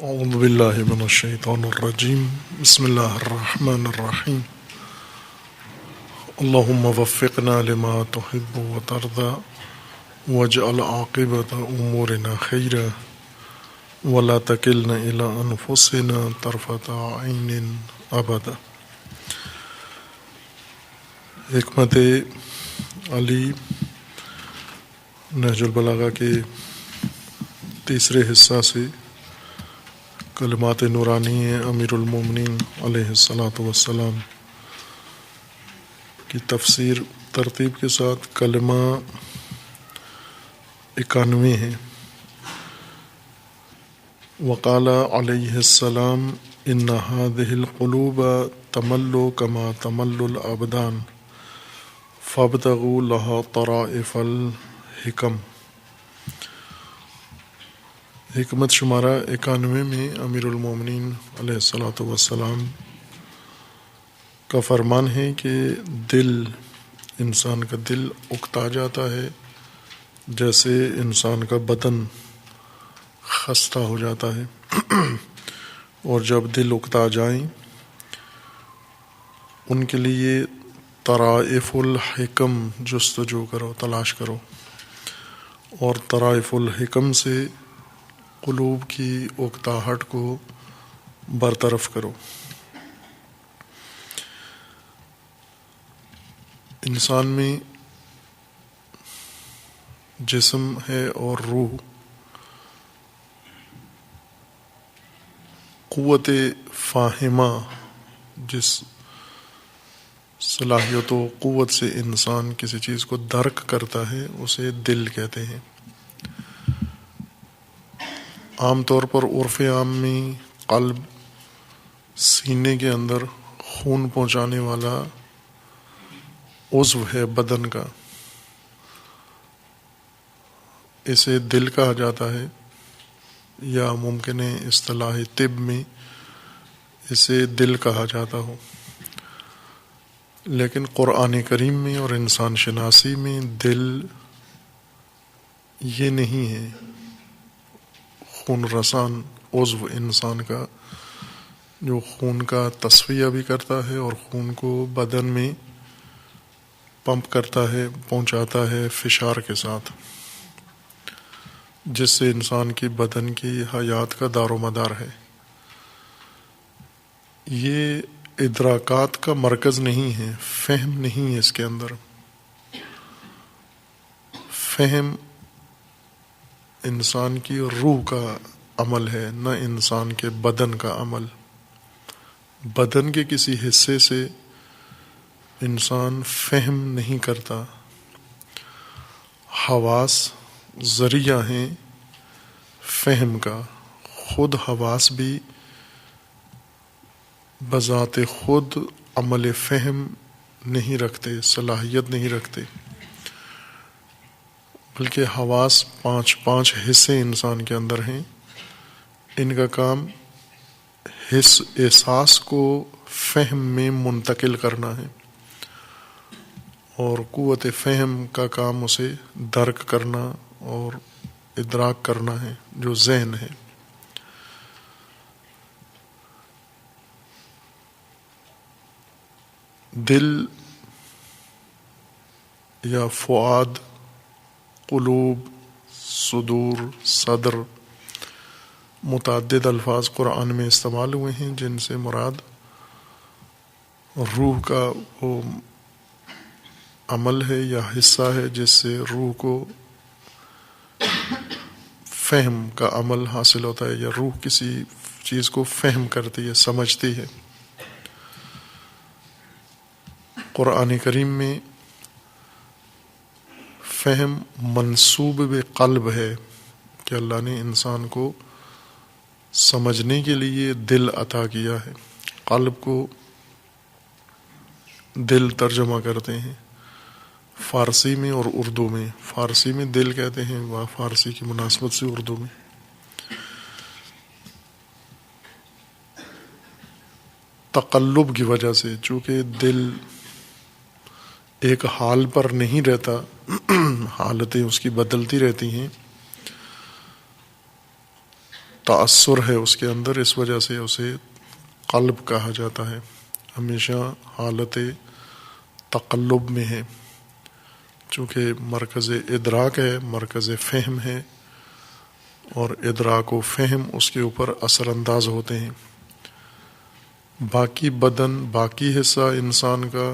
اعوذ باللہ من الشیطان الرجیم بسم اللہ الرحمن الرحیم اللہم وفقنا لما تحب وترضى واجعل عاقبۃ امورنا خیرا ولا تکلنا الی انفسنا طرفۃ عین ابدا۔ حکمت علی نہج البلاغہ کے تیسرے حصہ سے کلمات نورانی امیر المومنین علیہ الصلاۃ والسلام کی تفسیر ترتیب کے ساتھ کلمہ 91 ہے۔ وقال علیہ السلام ان هذه القلوب تمل كما تمل الابدان فابتغوا لها طرائف الحکم۔ حکمت شمارہ 91 میں امیر المومنین علیہ الصلاۃ والسلام کا فرمان ہے کہ انسان کا دل اکتا جاتا ہے جیسے انسان کا بدن خستہ ہو جاتا ہے، اور جب دل اکتا جائیں ان کے لیے طرائف الحکم جستجو کرو، تلاش کرو، اور طرائف الحکم سے قلوب کی اکتاہٹ کو برطرف کرو۔ انسان میں جسم ہے اور روح قوت فاہمہ، جس صلاحیت و قوت سے انسان کسی چیز کو درک کرتا ہے اسے دل کہتے ہیں۔ عام طور پر عرف عام میں قلب سینے کے اندر خون پہنچانے والا عضو ہے بدن کا، اسے دل کہا جاتا ہے، یا ممکن ہے اصطلاح طب میں اسے دل کہا جاتا ہو، لیکن قرآن کریم میں اور انسان شناسی میں دل یہ نہیں ہے۔ خون رسان عضو انسان کا جو خون کا تصفیہ بھی کرتا ہے اور خون کو بدن میں پمپ کرتا ہے، پہنچاتا ہے فشار کے ساتھ، جس سے انسان کی بدن کی حیات کا دار و مدار ہے۔ یہ ادراکات کا مرکز نہیں ہے، فہم نہیں ہے اس کے اندر۔ فہم انسان کی روح کا عمل ہے، نہ انسان کے بدن کا عمل۔ بدن کے کسی حصے سے انسان فہم نہیں کرتا۔ حواس ذریعہ ہیں فہم کا، خود حواس بھی بذات خود عمل فہم نہیں رکھتے، صلاحیت نہیں رکھتے، بلکہ حواس پانچ حصے انسان کے اندر ہیں۔ ان کا کام حس احساس کو فہم میں منتقل کرنا ہے، اور قوت فہم کا کام اسے درک کرنا اور ادراک کرنا ہے، جو ذہن ہے۔ دل یا فؤاد، قلوب، صدور، صدر، متعدد الفاظ قرآن میں استعمال ہوئے ہیں جن سے مراد روح کا وہ عمل ہے یا حصہ ہے جس سے روح کو فہم کا عمل حاصل ہوتا ہے، یا روح کسی چیز کو فہم کرتی ہے، سمجھتی ہے۔ قرآن کریم میں فہم منسوب قلب ہے کہ اللہ نے انسان کو سمجھنے کے لیے دل عطا کیا ہے۔ قلب کو دل ترجمہ کرتے ہیں فارسی میں اور اردو میں۔ فارسی میں دل کہتے ہیں، وہ فارسی کی مناسبت سے اردو میں۔ تقلب کی وجہ سے، چونکہ دل ایک حال پر نہیں رہتا، حالتیں اس کی بدلتی رہتی ہیں، تأثر ہے اس کے اندر، اس وجہ سے اسے قلب کہا جاتا ہے، ہمیشہ حالت تقلب میں ہے، چونکہ مرکز ادراک ہے، مرکز فہم ہے، اور ادراک و فہم اس کے اوپر اثر انداز ہوتے ہیں۔ باقی بدن، باقی حصہ انسان کا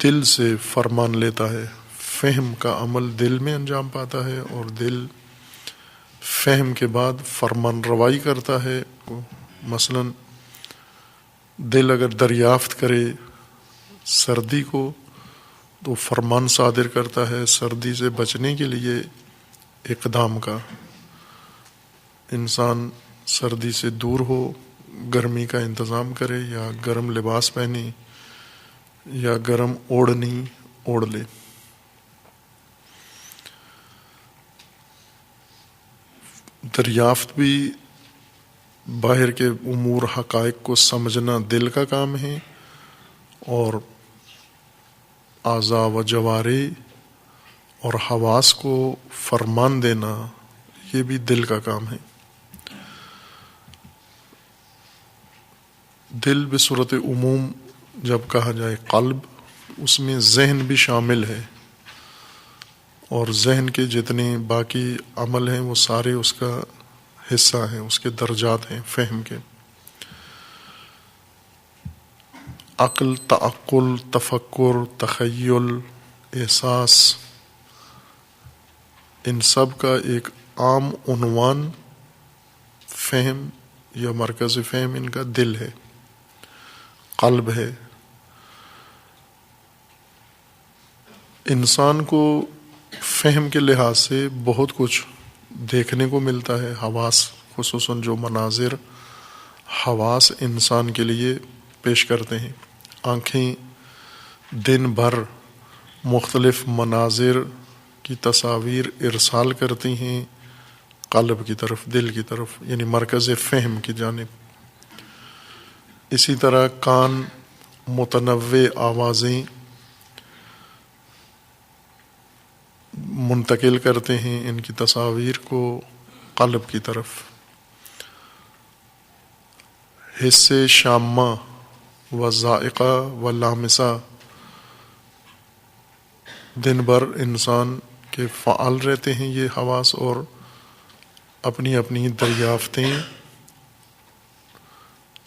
دل سے فرمان لیتا ہے، فہم کا عمل دل میں انجام پاتا ہے، اور دل فہم کے بعد فرمان روائی کرتا ہے۔ مثلا دل اگر دریافت کرے سردی کو تو فرمان صادر کرتا ہے سردی سے بچنے کے لیے اقدام کا، انسان سردی سے دور ہو، گرمی کا انتظام کرے، یا گرم لباس پہنے، یا گرم اوڑھنی اوڑھ لے۔ دریافت بھی باہر کے امور حقائق کو سمجھنا دل کا کام ہے، اور اعضاء و جوارح اور حواس کو فرمان دینا یہ بھی دل کا کام ہے۔ دل بصورت عموم جب کہا جائے قلب، اس میں ذہن بھی شامل ہے، اور ذہن کے جتنے باقی عمل ہیں وہ سارے اس کا حصہ ہیں، اس کے درجات ہیں فہم کے۔ عقل، تعقل، تفکر، تخیل، احساس، ان سب کا ایک عام عنوان فہم یا مرکز فہم ان کا دل ہے، قلب ہے۔ انسان کو فہم کے لحاظ سے بہت کچھ دیکھنے کو ملتا ہے، حواس، خصوصاً جو مناظر حواس انسان کے لیے پیش کرتے ہیں۔ آنکھیں دن بھر مختلف مناظر کی تصاویر ارسال کرتی ہیں قلب کی طرف، دل کی طرف، یعنی مرکز فہم کی جانب۔ اسی طرح کان متنوع آوازیں منتقل کرتے ہیں ان کی تصاویر کو قلب کی طرف۔ حصے شامہ و ذائقہ و لامسہ دن بھر انسان کے فعال رہتے ہیں یہ حواس، اور اپنی اپنی دریافتیں،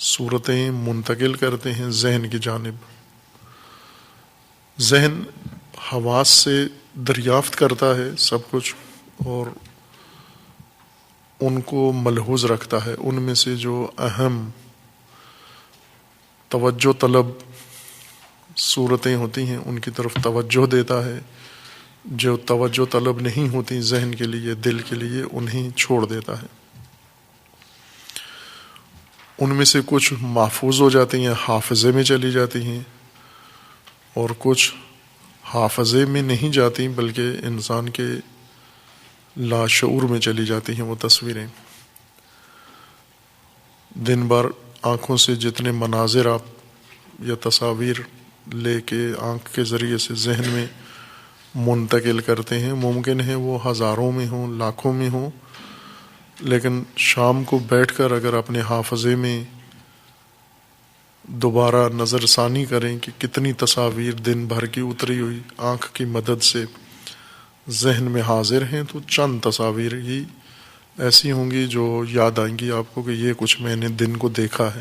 صورتیں منتقل کرتے ہیں ذہن کی جانب۔ ذہن حواس سے دریافت کرتا ہے سب کچھ، اور ان کو ملحوظ رکھتا ہے، ان میں سے جو اہم توجہ طلب صورتیں ہوتی ہیں ان کی طرف توجہ دیتا ہے، جو توجہ طلب نہیں ہوتی ذہن کے لیے، دل کے لیے، انہیں چھوڑ دیتا ہے۔ ان میں سے کچھ محفوظ ہو جاتی ہیں، حافظے میں چلی جاتی ہیں، اور کچھ حافظے میں نہیں جاتی بلکہ انسان کے لاشعور میں چلی جاتی ہیں وہ تصویریں۔ دن بھر آنکھوں سے جتنے مناظر آپ یا تصاویر لے کے آنکھ کے ذریعے سے ذہن میں منتقل کرتے ہیں، ممکن ہے وہ ہزاروں میں ہوں، لاکھوں میں ہوں، لیکن شام کو بیٹھ کر اگر اپنے حافظے میں دوبارہ نظر ثانی کریں کہ کتنی تصاویر دن بھر کی اتری ہوئی آنکھ کی مدد سے ذہن میں حاضر ہیں، تو چند تصاویر ہی ایسی ہوں گی جو یاد آئیں گی آپ کو کہ یہ کچھ میں نے دن کو دیکھا ہے،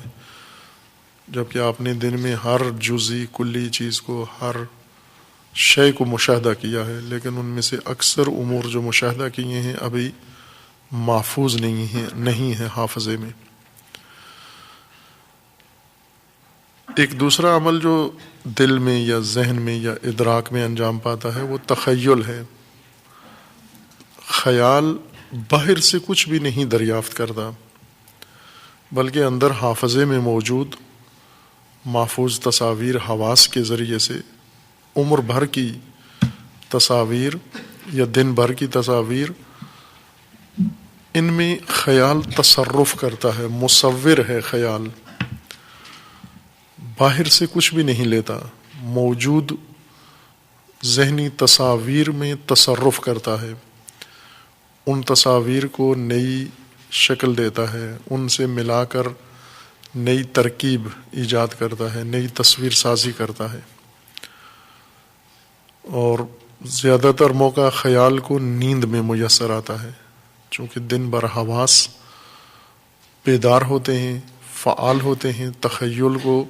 جبکہ آپ نے دن میں ہر جزئی کلی چیز کو، ہر شے کو مشاہدہ کیا ہے، لیکن ان میں سے اکثر امور جو مشاہدہ کیے ہیں ابھی محفوظ نہیں ہیں حافظے میں۔ ایک دوسرا عمل جو دل میں یا ذہن میں یا ادراک میں انجام پاتا ہے وہ تخیل ہے۔ خیال باہر سے کچھ بھی نہیں دریافت کرتا، بلکہ اندر حافظے میں موجود محفوظ تصاویر حواس کے ذریعے سے عمر بھر کی تصاویر یا دن بھر کی تصاویر، ان میں خیال تصرف کرتا ہے، مصور ہے خیال، باہر سے کچھ بھی نہیں لیتا، موجود ذہنی تصاویر میں تصرف کرتا ہے، ان تصاویر کو نئی شکل دیتا ہے، ان سے ملا کر نئی ترکیب ایجاد کرتا ہے، نئی تصویر سازی کرتا ہے۔ اور زیادہ تر موقع خیال کو نیند میں میسر آتا ہے، چونکہ دن بھر حواس بیدار ہوتے ہیں، فعال ہوتے ہیں، تخیل کو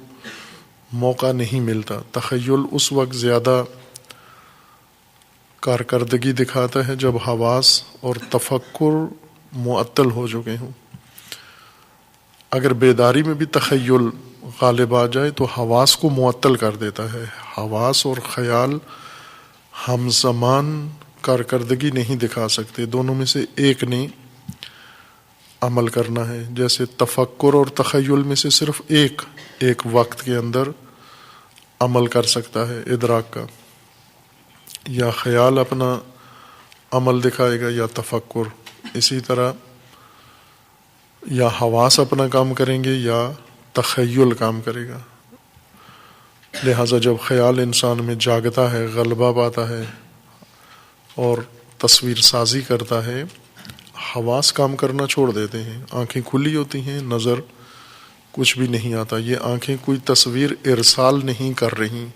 موقع نہیں ملتا۔ تخیل اس وقت زیادہ کارکردگی دکھاتا ہے جب حواس اور تفکر معطل ہو چکے ہوں۔ اگر بیداری میں بھی تخیل غالب آ جائے تو حواس کو معطل کر دیتا ہے۔ حواس اور خیال ہم زمان کارکردگی نہیں دکھا سکتے، دونوں میں سے ایک نے عمل کرنا ہے۔ جیسے تفکر اور تخیل میں سے صرف ایک وقت کے اندر عمل کر سکتا ہے ادراک کا، یا خیال اپنا عمل دکھائے گا یا تفکر۔ اسی طرح یا حواس اپنا کام کریں گے یا تخیل کام کرے گا۔ لہٰذا جب خیال انسان میں جاگتا ہے، غلبہ پاتا ہے اور تصویر سازی کرتا ہے، حواس کام کرنا چھوڑ دیتے ہیں، آنکھیں کھلی ہوتی ہیں، نظر کچھ بھی نہیں آتا۔ یہ آنکھیں کوئی تصویر ارسال نہیں کر رہی،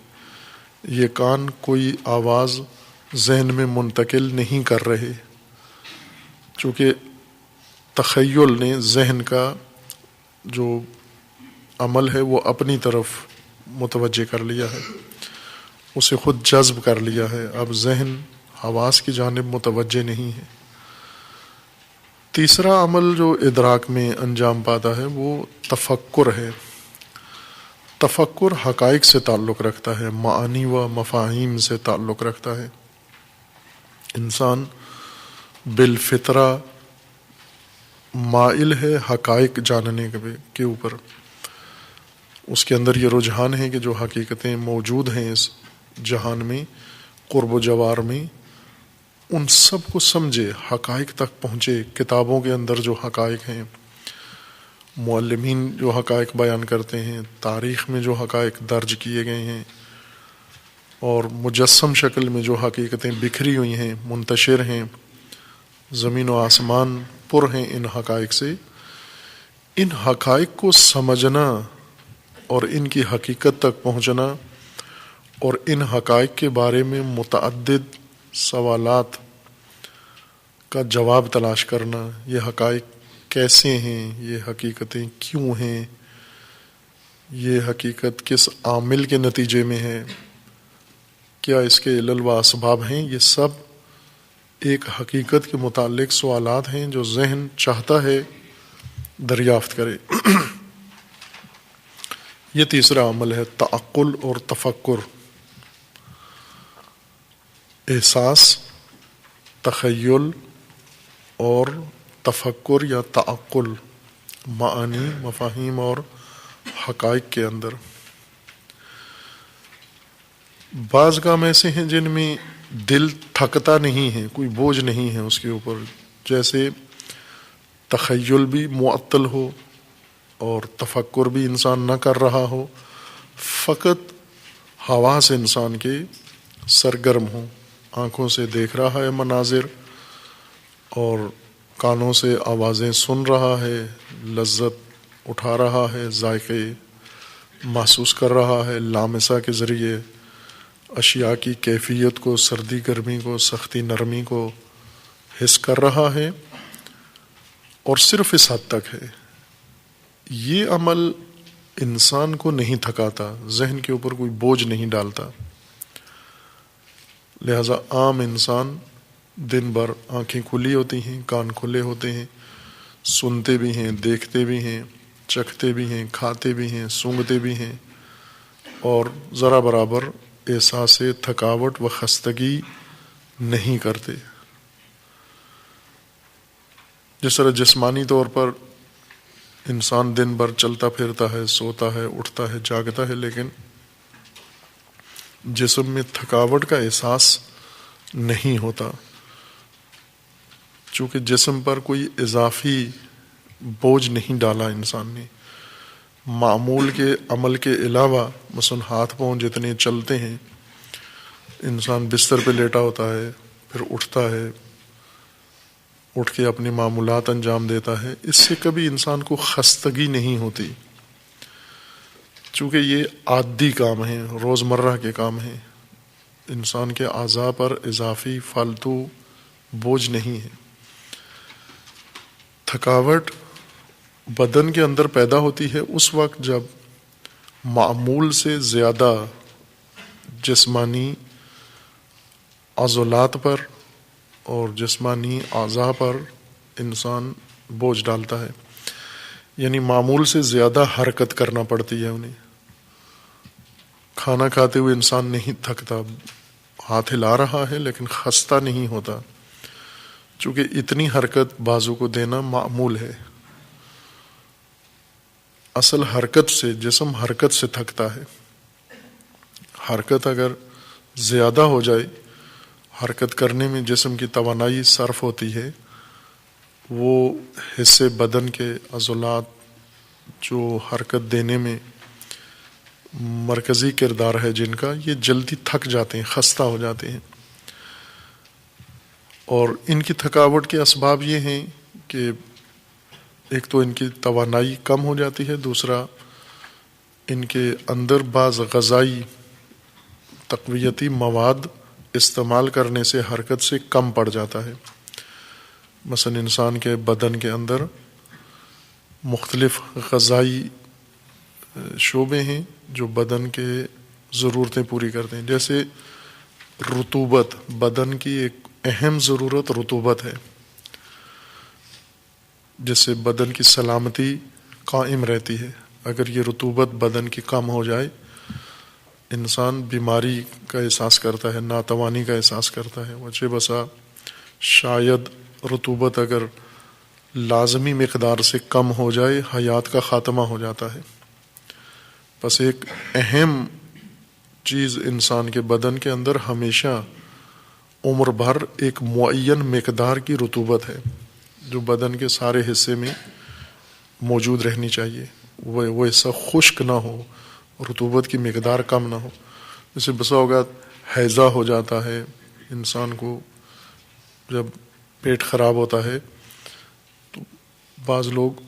یہ کان کوئی آواز ذہن میں منتقل نہیں کر رہے، چونکہ تخیل نے ذہن کا جو عمل ہے وہ اپنی طرف متوجہ کر لیا ہے، اسے خود جذب کر لیا ہے، اب ذہن حواس کی جانب متوجہ نہیں ہے۔ تیسرا عمل جو ادراک میں انجام پاتا ہے وہ تفکر ہے۔ تفکر حقائق سے تعلق رکھتا ہے، معانی و مفاہیم سے تعلق رکھتا ہے۔ انسان بالفطرہ مائل ہے حقائق جاننے کے اوپر، اس کے اندر یہ رجحان ہے کہ جو حقیقتیں موجود ہیں اس جہان میں، قرب و جوار میں، ان سب کو سمجھے، حقائق تک پہنچے۔ کتابوں کے اندر جو حقائق ہیں، معلمین جو حقائق بیان کرتے ہیں، تاریخ میں جو حقائق درج کیے گئے ہیں، اور مجسم شکل میں جو حقیقتیں بکھری ہوئی ہیں، منتشر ہیں، زمین و آسمان پر ہیں ان حقائق سے، ان حقائق کو سمجھنا اور ان کی حقیقت تک پہنچنا اور ان حقائق کے بارے میں متعدد سوالات کا جواب تلاش کرنا، یہ حقائق کیسے ہیں، یہ حقیقتیں کیوں ہیں، یہ حقیقت کس عامل کے نتیجے میں ہے، کیا اس کے علل و اسباب ہیں، یہ سب ایک حقیقت کے متعلق سوالات ہیں جو ذہن چاہتا ہے دریافت کرے۔ یہ تیسرا عمل ہے تعقل اور تفکر۔ احساس، تخیل اور تفکر یا تعقل، معانی، مفاہیم اور حقائق کے اندر بعض کام ایسے ہیں جن میں دل تھکتا نہیں ہے، کوئی بوجھ نہیں ہے اس کے اوپر، جیسے تخیل بھی معطل ہو اور تفکر بھی انسان نہ کر رہا ہو، فقط حواس انسان کے سرگرم ہوں، آنکھوں سے دیکھ رہا ہے مناظر اور کانوں سے آوازیں سن رہا ہے، لذت اٹھا رہا ہے، ذائقے محسوس کر رہا ہے، لامسہ کے ذریعے اشیاء کی کیفیت کو، سردی گرمی کو، سختی نرمی کو حس کر رہا ہے، اور صرف اس حد تک ہے۔ یہ عمل انسان کو نہیں تھکاتا، ذہن کے اوپر کوئی بوجھ نہیں ڈالتا۔ لہذا عام انسان دن بھر آنکھیں کھلی ہوتی ہیں، کان کھلے ہوتے ہیں، سنتے بھی ہیں، دیکھتے بھی ہیں، چکھتے بھی ہیں، کھاتے بھی ہیں، سونگھتے بھی ہیں، اور ذرا برابر احساس تھکاوٹ و خستگی نہیں کرتے۔ جس طرح جسمانی طور پر انسان دن بھر چلتا پھرتا ہے، سوتا ہے، اٹھتا ہے، جاگتا ہے، لیکن جسم میں تھکاوٹ کا احساس نہیں ہوتا، چونکہ جسم پر کوئی اضافی بوجھ نہیں ڈالا انسان نے۔ معمول کے عمل کے علاوہ مثلا ہاتھ پاؤں جتنے چلتے ہیں، انسان بستر پہ لیٹا ہوتا ہے، پھر اٹھتا ہے، اٹھ کے اپنے معمولات انجام دیتا ہے، اس سے کبھی انسان کو خستگی نہیں ہوتی، چونکہ یہ عادی کام ہیں، روزمرہ کے کام ہیں، انسان کے اعضاء پر اضافی فالتو بوجھ نہیں ہے۔ تھکاوٹ بدن کے اندر پیدا ہوتی ہے اس وقت جب معمول سے زیادہ جسمانی عضلات پر اور جسمانی اعضاء پر انسان بوجھ ڈالتا ہے، یعنی معمول سے زیادہ حرکت کرنا پڑتی ہے انہیں۔ کھانا کھاتے ہوئے انسان نہیں تھکتا، ہاتھ ہلا رہا ہے لیکن خستہ نہیں ہوتا، چونکہ اتنی حرکت بازو کو دینا معمول ہے۔ اصل حرکت سے جسم حرکت سے تھکتا ہے۔ حرکت اگر زیادہ ہو جائے، حرکت کرنے میں جسم کی توانائی صرف ہوتی ہے، وہ حصے بدن کے عضلات جو حرکت دینے میں مرکزی کردار ہے جن کا، یہ جلدی تھک جاتے ہیں، خستہ ہو جاتے ہیں۔ اور ان کی تھکاوٹ کے اسباب یہ ہیں کہ ایک تو ان کی توانائی کم ہو جاتی ہے، دوسرا ان کے اندر بعض غذائی تقویتی مواد استعمال کرنے سے حرکت سے کم پڑ جاتا ہے۔ مثلا انسان کے بدن کے اندر مختلف غذائی شعبے ہیں جو بدن کے ضرورتیں پوری کرتے ہیں، جیسے رطوبت، بدن کی ایک اہم ضرورت رطوبت ہے، جس سے بدن کی سلامتی قائم رہتی ہے۔ اگر یہ رطوبت بدن کی کم ہو جائے، انسان بیماری کا احساس کرتا ہے، ناتوانی کا احساس کرتا ہے۔ وجہ بسا شاید رطوبت اگر لازمی مقدار سے کم ہو جائے، حیات کا خاتمہ ہو جاتا ہے۔ بس ایک اہم چیز انسان کے بدن کے اندر ہمیشہ عمر بھر ایک معین مقدار کی رطوبت ہے جو بدن کے سارے حصے میں موجود رہنی چاہیے، وہ حصہ خشک نہ ہو، رطوبت کی مقدار کم نہ ہو۔ جیسے بسا اوقات ہیضہ ہو جاتا ہے انسان کو، جب پیٹ خراب ہوتا ہے تو بعض لوگ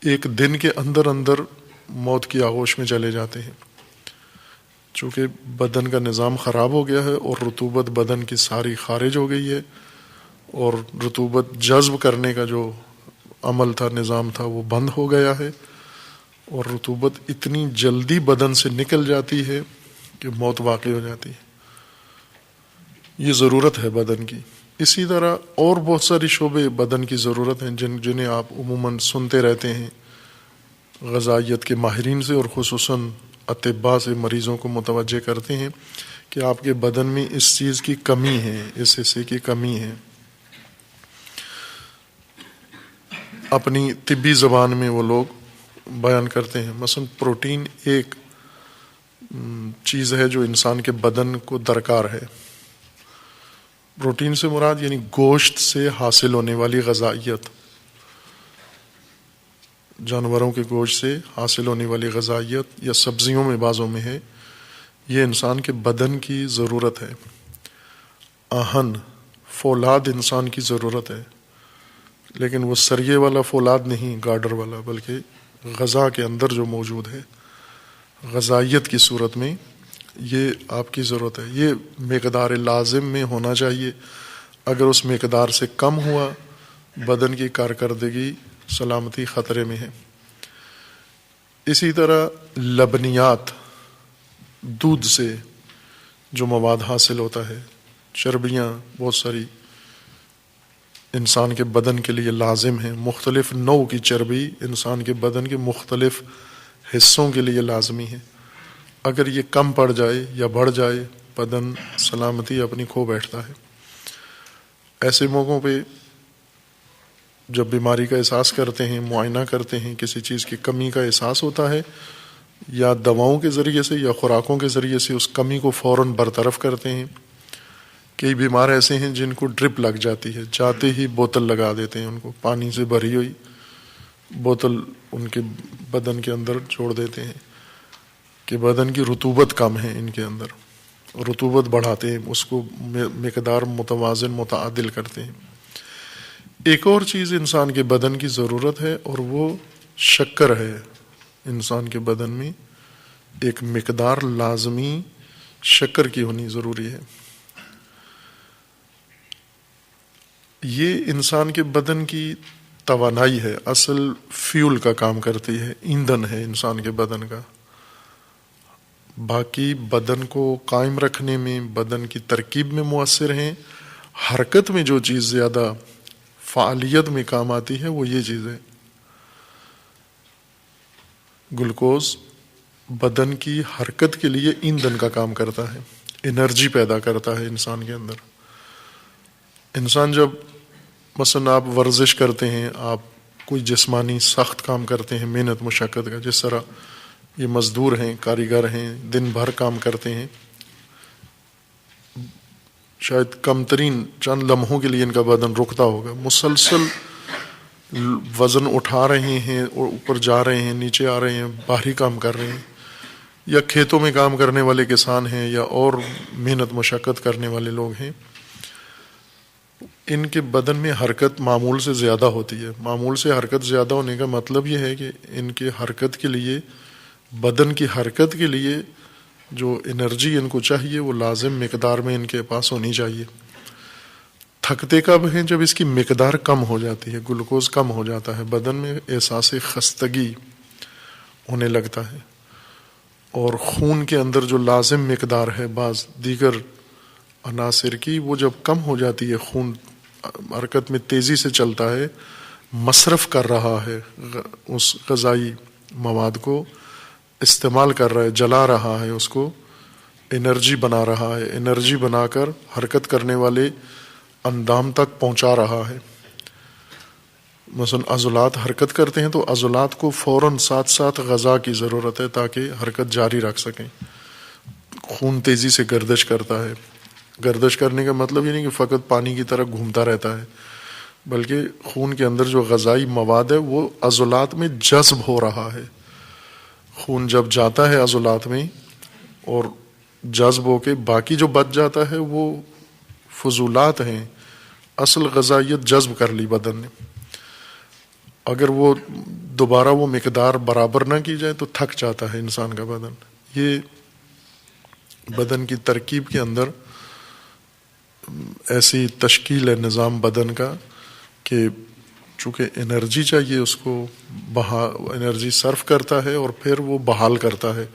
ایک دن کے اندر اندر موت کی آغوش میں چلے جاتے ہیں، چونکہ بدن کا نظام خراب ہو گیا ہے اور رطوبت بدن کی ساری خارج ہو گئی ہے، اور رطوبت جذب کرنے کا جو عمل تھا، نظام تھا، وہ بند ہو گیا ہے، اور رطوبت اتنی جلدی بدن سے نکل جاتی ہے کہ موت واقع ہو جاتی ہے۔ یہ ضرورت ہے بدن کی۔ اسی طرح اور بہت ساری شعبے بدن کی ضرورت ہیں جنہیں آپ عموماً سنتے رہتے ہیں غذائیت کے ماہرین سے، اور خصوصاً اطباء سے مریضوں کو متوجہ کرتے ہیں کہ آپ کے بدن میں اس چیز کی کمی ہے، اس حصے کی کمی ہے۔ اپنی طبی زبان میں وہ لوگ بیان کرتے ہیں، مثلا پروٹین ایک چیز ہے جو انسان کے بدن کو درکار ہے۔ پروٹین سے مراد یعنی گوشت سے حاصل ہونے والی غذائیت، جانوروں کے گوشت سے حاصل ہونے والی غذائیت یا سبزیوں میں بعضوں میں ہے، یہ انسان کے بدن کی ضرورت ہے۔ آہن، فولاد انسان کی ضرورت ہے، لیکن وہ سریے والا فولاد نہیں، گارڈر والا، بلکہ غذا کے اندر جو موجود ہے غذائیت کی صورت میں، یہ آپ کی ضرورت ہے۔ یہ مقدار لازم میں ہونا چاہیے، اگر اس مقدار سے کم ہوا بدن کی کارکردگی، سلامتی خطرے میں ہے۔ اسی طرح لبنیات، دودھ سے جو مواد حاصل ہوتا ہے، چربیاں بہت ساری انسان کے بدن کے لیے لازم ہیں، مختلف نوع کی چربی انسان کے بدن کے مختلف حصوں کے لیے لازمی ہے۔ اگر یہ کم پڑ جائے یا بڑھ جائے، بدن سلامتی اپنی کھو بیٹھتا ہے۔ ایسے موقعوں پہ جب بیماری کا احساس کرتے ہیں، معائنہ کرتے ہیں، کسی چیز کی کمی کا احساس ہوتا ہے، یا دواؤں کے ذریعے سے یا خوراکوں کے ذریعے سے اس کمی کو فوراً برطرف کرتے ہیں۔ کئی بیمار ایسے ہیں جن کو ڈرپ لگ جاتی ہے، جاتے ہی بوتل لگا دیتے ہیں، ان کو پانی سے بھری ہوئی بوتل ان کے بدن کے اندر چھوڑ دیتے ہیں کہ بدن کی رطوبت کم ہے، ان کے اندر رطوبت بڑھاتے ہیں، اس کو مقدار متوازن متعادل کرتے ہیں۔ ایک اور چیز انسان کے بدن کی ضرورت ہے اور وہ شکر ہے. انسان کے بدن میں ایک مقدار لازمی شکر کی ہونی ضروری ہے. یہ انسان کے بدن کی توانائی ہے، اصل فیول کا کام کرتی ہے، ایندھن ہے انسان کے بدن کا. باقی بدن کو قائم رکھنے میں، بدن کی ترکیب میں مؤثر ہیں. حرکت میں جو چیز زیادہ فعالیت میں کام آتی ہے وہ یہ چیز ہے. گلوکوز بدن کی حرکت کے لیے ایندھن کا کام کرتا ہے، انرجی پیدا کرتا ہے انسان کے اندر. انسان جب مثلا آپ ورزش کرتے ہیں، آپ کوئی جسمانی سخت کام کرتے ہیں، محنت مشقت کا، جس طرح یہ مزدور ہیں، کاریگر ہیں، دن بھر کام کرتے ہیں، شاید کم ترین چند لمحوں کے لیے ان کا بدن رکتا ہوگا. مسلسل وزن اٹھا رہے ہیں اور اوپر جا رہے ہیں، نیچے آ رہے ہیں، باہری کام کر رہے ہیں. یا کھیتوں میں کام کرنے والے کسان ہیں یا اور محنت مشقت کرنے والے لوگ ہیں، ان کے بدن میں حرکت معمول سے زیادہ ہوتی ہے. معمول سے حرکت زیادہ ہونے کا مطلب یہ ہے کہ ان کے حرکت کے لیے، بدن کی حرکت کے لیے جو انرجی ان کو چاہیے وہ لازم مقدار میں ان کے پاس ہونی چاہیے. تھکتے کب ہیں؟ جب اس کی مقدار کم ہو جاتی ہے، گلوکوز کم ہو جاتا ہے، بدن میں احساس خستگی ہونے لگتا ہے، اور خون کے اندر جو لازم مقدار ہے بعض دیگر عناصر کی وہ جب کم ہو جاتی ہے، خون حرکت میں تیزی سے چلتا ہے، مصرف کر رہا ہے، اس غذائی مواد کو استعمال کر رہا ہے، جلا رہا ہے، اس کو انرجی بنا رہا ہے، انرجی بنا کر حرکت کرنے والے اندام تک پہنچا رہا ہے. مثلا عضلات حرکت کرتے ہیں تو عضلات کو فوراً ساتھ ساتھ غذا کی ضرورت ہے تاکہ حرکت جاری رکھ سکیں. خون تیزی سے گردش کرتا ہے. گردش کرنے کا مطلب یہ نہیں کہ فقط پانی کی طرح گھومتا رہتا ہے، بلکہ خون کے اندر جو غذائی مواد ہے وہ عضلات میں جذب ہو رہا ہے. خون جب جاتا ہے عضلات میں اور جذب ہو کے باقی جو بچ جاتا ہے وہ فضولات ہیں، اصل غذائیت جذب کر لی بدن نے. اگر وہ دوبارہ وہ مقدار برابر نہ کی جائے تو تھک جاتا ہے انسان کا بدن. یہ بدن کی ترکیب کے اندر ایسی تشکیل ہے نظام بدن کا کہ چونکہ انرجی چاہیے اس کو انرجی صرف کرتا ہے اور پھر وہ بحال کرتا ہے.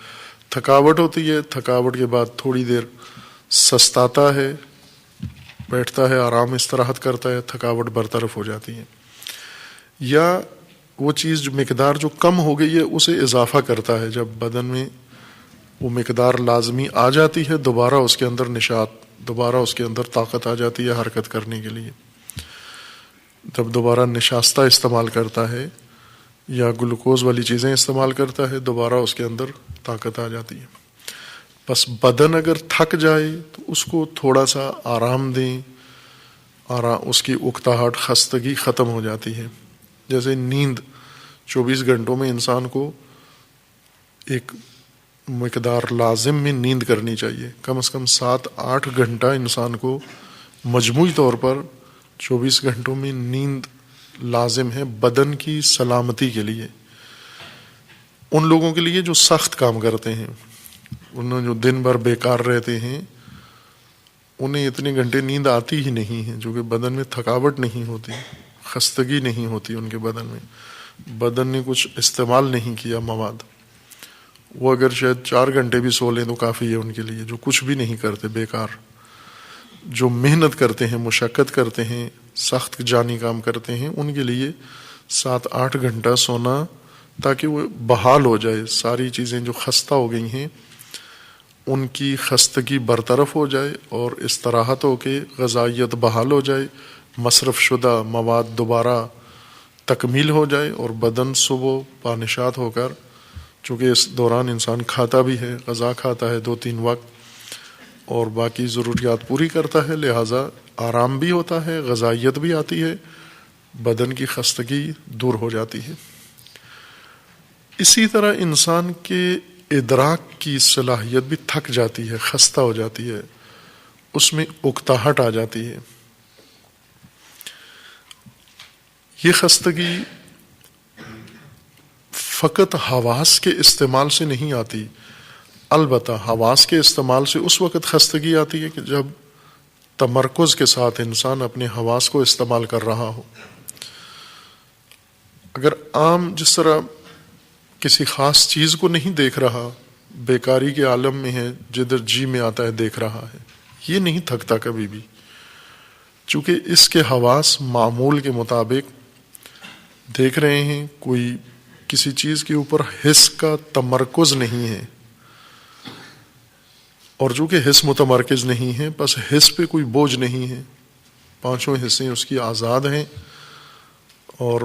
تھکاوٹ ہوتی ہے، تھکاوٹ کے بعد تھوڑی دیر سستاتا ہے، بیٹھتا ہے، آرام استراحت کرتا ہے، تھکاوٹ برطرف ہو جاتی ہے. یا وہ چیز جو مقدار جو کم ہو گئی ہے اسے اضافہ کرتا ہے. جب بدن میں وہ مقدار لازمی آ جاتی ہے دوبارہ اس کے اندر نشاط، دوبارہ اس کے اندر طاقت آ جاتی ہے حرکت کرنے کے لیے. جب دوبارہ نشاستہ استعمال کرتا ہے یا گلوکوز والی چیزیں استعمال کرتا ہے دوبارہ اس کے اندر طاقت آ جاتی ہے. بس بدن اگر تھک جائے تو اس کو تھوڑا سا آرام دیں، اس کی اکتاہٹ خستگی ختم ہو جاتی ہے. جیسے نیند 24 گھنٹوں میں انسان کو ایک مقدار لازم میں نیند کرنی چاہیے، کم از کم 7-8 گھنٹہ انسان کو مجموعی طور پر 24 گھنٹوں میں نیند لازم ہے بدن کی سلامتی کے لیے. ان لوگوں کے لیے جو سخت کام کرتے ہیں، انہوں جو دن بھر بیکار رہتے ہیں، انہیں اتنے گھنٹے نیند آتی ہی نہیں ہے، جو کہ بدن میں تھکاوٹ نہیں ہوتی، خستگی نہیں ہوتی ان کے بدن میں، بدن نے کچھ استعمال نہیں کیا مواد. وہ اگر شاید 4 گھنٹے بھی سو لیں تو کافی ہے ان کے لیے، جو کچھ بھی نہیں کرتے، بیکار. جو محنت کرتے ہیں، مشقت کرتے ہیں، سخت جانی کام کرتے ہیں، ان کے لیے 7-8 گھنٹہ سونا تاکہ وہ بحال ہو جائے، ساری چیزیں جو خستہ ہو گئی ہیں ان کی خستگی برطرف ہو جائے اور استراحت ہو کے غذائیت بحال ہو جائے، مصرف شدہ مواد دوبارہ تکمیل ہو جائے اور بدن صبح بانشاد ہو کر، چونکہ اس دوران انسان کھاتا بھی ہے، غذا کھاتا ہے 2-3 وقت اور باقی ضروریات پوری کرتا ہے، لہٰذا آرام بھی ہوتا ہے، غذائیت بھی آتی ہے، بدن کی خستگی دور ہو جاتی ہے. اسی طرح انسان کے ادراک کی صلاحیت بھی تھک جاتی ہے، خستہ ہو جاتی ہے، اس میں اکتاہٹ آ جاتی ہے. یہ خستگی فقط حواس کے استعمال سے نہیں آتی، البتہ حواس کے استعمال سے اس وقت خستگی آتی ہے کہ جب تمرکز کے ساتھ انسان اپنے حواس کو استعمال کر رہا ہو۔ اگر عام جس طرح کسی خاص چیز کو نہیں دیکھ رہا، بیکاری کے عالم میں ہے، جدھر جی میں آتا ہے دیکھ رہا ہے، یہ نہیں تھکتا کبھی بھی، چونکہ اس کے حواس معمول کے مطابق دیکھ رہے ہیں، کوئی کسی چیز کے اوپر حس کا تمرکز نہیں ہے، اور چونکہ حس متمرکز نہیں ہے بس حس پہ کوئی بوجھ نہیں ہے، پانچوں حصیں اس کی آزاد ہیں اور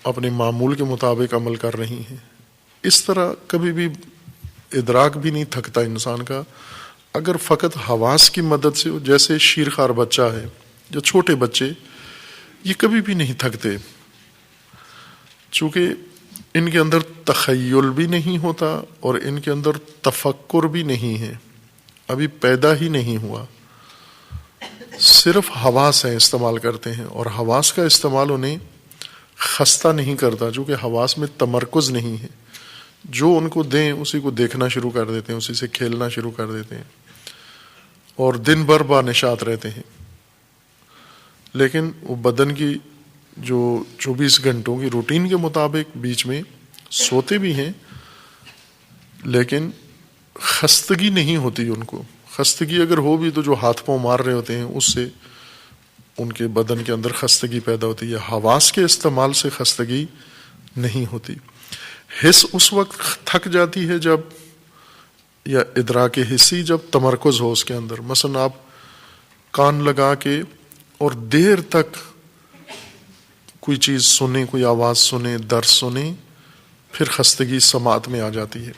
اپنے معمول کے مطابق عمل کر رہی ہیں۔ اس طرح کبھی بھی ادراک بھی نہیں تھکتا انسان کا اگر فقط حواس کی مدد سے ہو۔ جیسے شیرخوار بچہ ہے، جو چھوٹے بچے، یہ کبھی بھی نہیں تھکتے، چونکہ ان کے اندر تخیل بھی نہیں ہوتا اور ان کے اندر تفکر بھی نہیں ہے، ابھی پیدا ہی نہیں ہوا، صرف حواس ہیں استعمال کرتے ہیں، اور حواس کا استعمال انہیں خستہ نہیں کرتا، چونکہ حواس میں تمرکز نہیں ہے، جو ان کو دیں اسی کو دیکھنا شروع کر دیتے ہیں، اسی سے کھیلنا شروع کر دیتے ہیں اور دن بھر بانشاط رہتے ہیں۔ لیکن وہ بدن کی جو 24 گھنٹوں کی روٹین کے مطابق بیچ میں سوتے بھی ہیں، لیکن خستگی نہیں ہوتی ان کو۔ خستگی اگر ہو بھی تو جو ہاتھ پاؤں مار رہے ہوتے ہیں اس سے ان کے بدن کے اندر خستگی پیدا ہوتی ہے، حواس کے استعمال سے خستگی نہیں ہوتی۔ حس اس وقت تھک جاتی ہے جب، یا ادراک حسی جب تمرکز ہو اس کے اندر۔ مثلا آپ کان لگا کے اور دیر تک کوئی چیز سنیں، کوئی آواز سنیں، درس سنیں، پھر خستگی سماعت میں آ جاتی ہے۔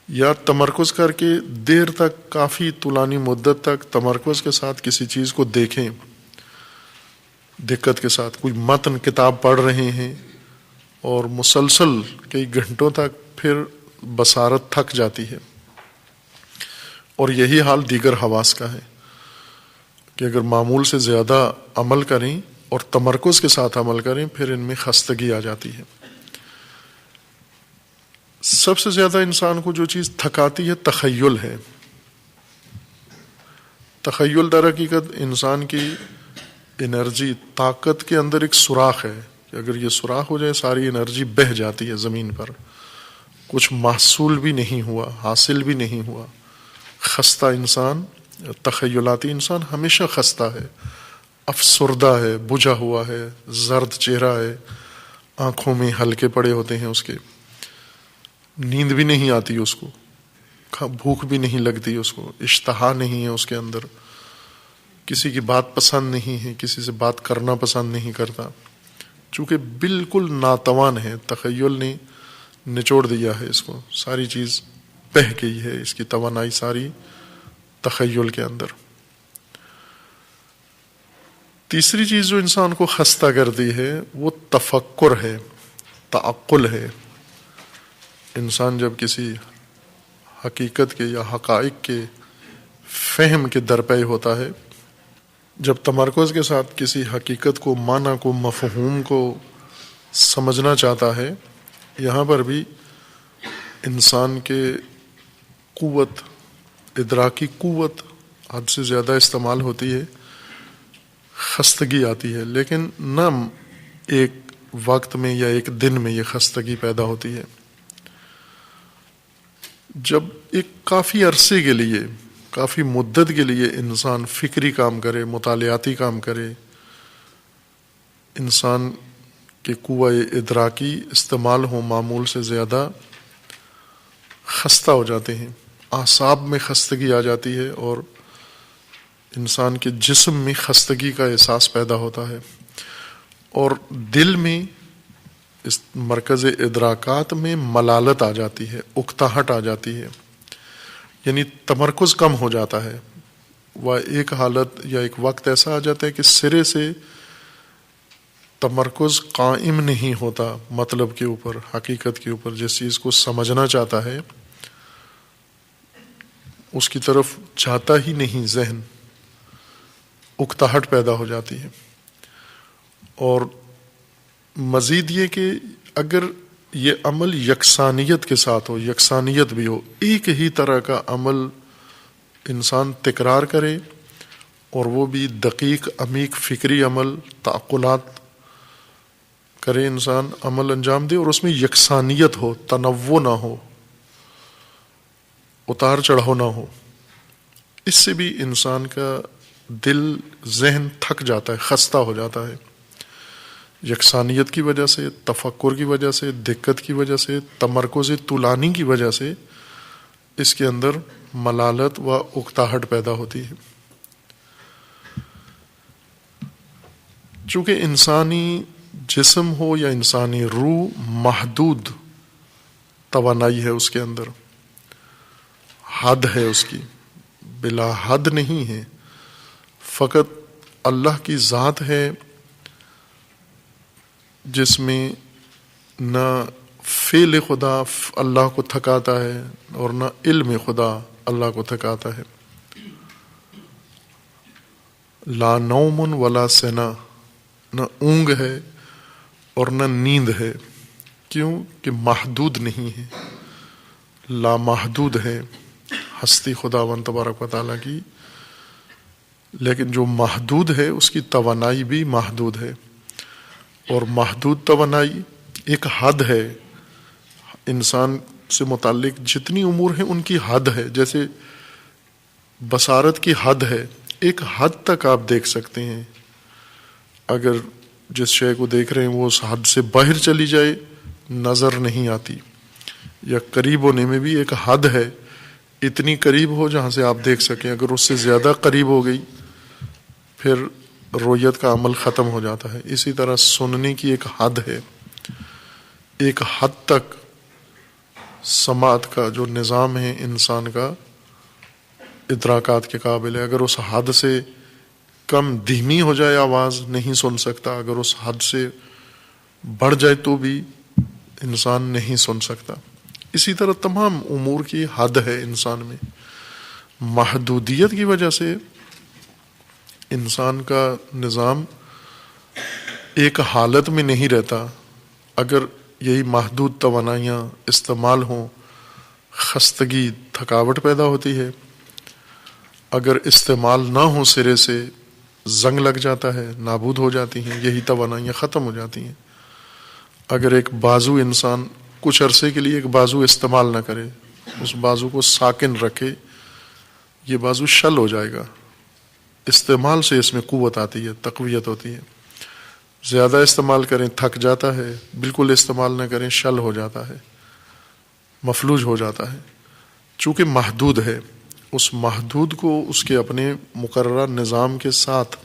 یا تمرکز کر کے دیر تک، کافی طولانی مدت تک تمرکز کے ساتھ کسی چیز کو دیکھیں، دقت کے ساتھ کوئی متن کتاب پڑھ رہے ہیں اور مسلسل کئی گھنٹوں تک، پھر بصارت تھک جاتی ہے۔ اور یہی حال دیگر حواس کا ہے کہ اگر معمول سے زیادہ عمل کریں اور تمرکز کے ساتھ عمل کریں پھر ان میں خستگی آ جاتی ہے۔ سب سے زیادہ انسان کو جو چیز تھکاتی ہے تخیل ہے۔ تخیل در حقیقت انسان کی انرجی، طاقت کے اندر ایک سوراخ ہے کہ اگر یہ سوراخ ہو جائے ساری انرجی بہہ جاتی ہے زمین پر، کچھ محصول بھی نہیں ہوا، حاصل بھی نہیں ہوا۔ خستہ انسان، تخیلاتی انسان ہمیشہ خستہ ہے، افسردہ ہے، بجھا ہوا ہے، زرد چہرہ ہے، آنکھوں میں ہلکے پڑے ہوتے ہیں اس کے، نیند بھی نہیں آتی اس کو، بھوک بھی نہیں لگتی اس کو، اشتہا نہیں ہے اس کے اندر، کسی کی بات پسند نہیں ہے، کسی سے بات کرنا پسند نہیں کرتا، چونکہ بالکل ناتوان ہے۔ تخیل نے نچوڑ دیا ہے اس کو، ساری چیز بہہ گئی ہے، اس کی توانائی ساری تخیل کے اندر۔ تیسری چیز جو انسان کو خستہ کرتی ہے وہ تفکر ہے، تعقل ہے۔ انسان جب کسی حقیقت کے یا حقائق کے فہم کے درپے ہوتا ہے، جب تمرکز کے ساتھ کسی حقیقت کو، معنی کو، مفہوم کو سمجھنا چاہتا ہے، یہاں پر بھی انسان کے قوت، ادراکی قوت حد سے زیادہ استعمال ہوتی ہے، خستگی آتی ہے، لیکن نہ ایک وقت میں یا ایک دن میں یہ خستگی پیدا ہوتی ہے۔ جب ایک کافی عرصے کے لیے، کافی مدت کے لیے انسان فکری کام کرے، مطالعاتی کام کرے، انسان کے قوہ ادراکی استعمال ہو معمول سے زیادہ، خستہ ہو جاتے ہیں، اعصاب میں خستگی آ جاتی ہے اور انسان کے جسم میں خستگی کا احساس پیدا ہوتا ہے، اور دل میں، اس مرکز ادراکات میں ملالت آ جاتی ہے، اکتاہٹ آ جاتی ہے، یعنی تمرکز کم ہو جاتا ہے۔ وہ ایک حالت یا ایک وقت ایسا آ جاتا ہے کہ سرے سے تمرکز قائم نہیں ہوتا مطلب کے اوپر، حقیقت کے اوپر، جس چیز کو سمجھنا چاہتا ہے اس کی طرف جاتا ہی نہیں ذہن، اکتاہٹ پیدا ہو جاتی ہے، اور مزید یہ کہ اگر یہ عمل یکسانیت کے ساتھ ہو، یکسانیت بھی ہو، ایک ہی طرح کا عمل انسان تکرار کرے، اور وہ بھی دقیق عمیق فکری عمل، تعقلات کرے، انسان عمل انجام دے، اور اس میں یکسانیت ہو، تنوع نہ ہو، اتار چڑھاؤ نہ ہو، اس سے بھی انسان کا دل، ذہن تھک جاتا ہے، خستہ ہو جاتا ہے۔ یکسانیت کی وجہ سے، تفکر کی وجہ سے، دقت کی وجہ سے، تمرکز طولانی کی وجہ سے اس کے اندر ملالت و اکتاہٹ پیدا ہوتی ہے۔ چونکہ انسانی جسم ہو یا انسانی روح محدود توانائی ہے، اس کے اندر حد ہے، اس کی بلا حد نہیں ہے۔ فقط اللہ کی ذات ہے جس میں نہ فعل خدا اللہ کو تھکاتا ہے اور نہ علم خدا اللہ کو تھکاتا ہے۔ لا نوم ولا سنا، نہ اونگ ہے اور نہ نیند ہے، کیوں کہ محدود نہیں ہے، لامحدود ہے ہستی خداوند تبارک و تعالیٰ کی، لیکن جو محدود ہے اس کی توانائی بھی محدود ہے، اور محدود توانائی ایک حد ہے۔ انسان سے متعلق جتنی امور ہیں ان کی حد ہے، جیسے بصارت کی حد ہے، ایک حد تک آپ دیکھ سکتے ہیں، اگر جس شے کو دیکھ رہے ہیں وہ اس حد سے باہر چلی جائے نظر نہیں آتی، یا قریب ہونے میں بھی ایک حد ہے، اتنی قریب ہو جہاں سے آپ دیکھ سکیں، اگر اس سے زیادہ قریب ہو گئی پھر رؤیت کا عمل ختم ہو جاتا ہے۔ اسی طرح سننے کی ایک حد ہے، ایک حد تک سماعت کا جو نظام ہے انسان کا ادراکات کے قابل ہے، اگر اس حد سے کم دھیمی ہو جائے آواز نہیں سن سکتا، اگر اس حد سے بڑھ جائے تو بھی انسان نہیں سن سکتا۔ اسی طرح تمام امور کی حد ہے انسان میں۔ محدودیت کی وجہ سے انسان کا نظام ایک حالت میں نہیں رہتا۔ اگر یہی محدود توانائیاں استعمال ہوں، خستگی، تھکاوٹ پیدا ہوتی ہے۔ اگر استعمال نہ ہو سرے سے زنگ لگ جاتا ہے، نابود ہو جاتی ہیں، یہی توانائیاں ختم ہو جاتی ہیں۔ اگر ایک بازو انسان کچھ عرصے کے لیے ایک بازو استعمال نہ کرے، اس بازو کو ساکن رکھے، یہ بازو شل ہو جائے گا۔ استعمال سے اس میں قوت آتی ہے، تقویت ہوتی ہے۔ زیادہ استعمال کریں تھک جاتا ہے، بالکل استعمال نہ کریں شل ہو جاتا ہے، مفلوج ہو جاتا ہے۔ چونکہ محدود ہے، اس محدود کو اس کے اپنے مقررہ نظام کے ساتھ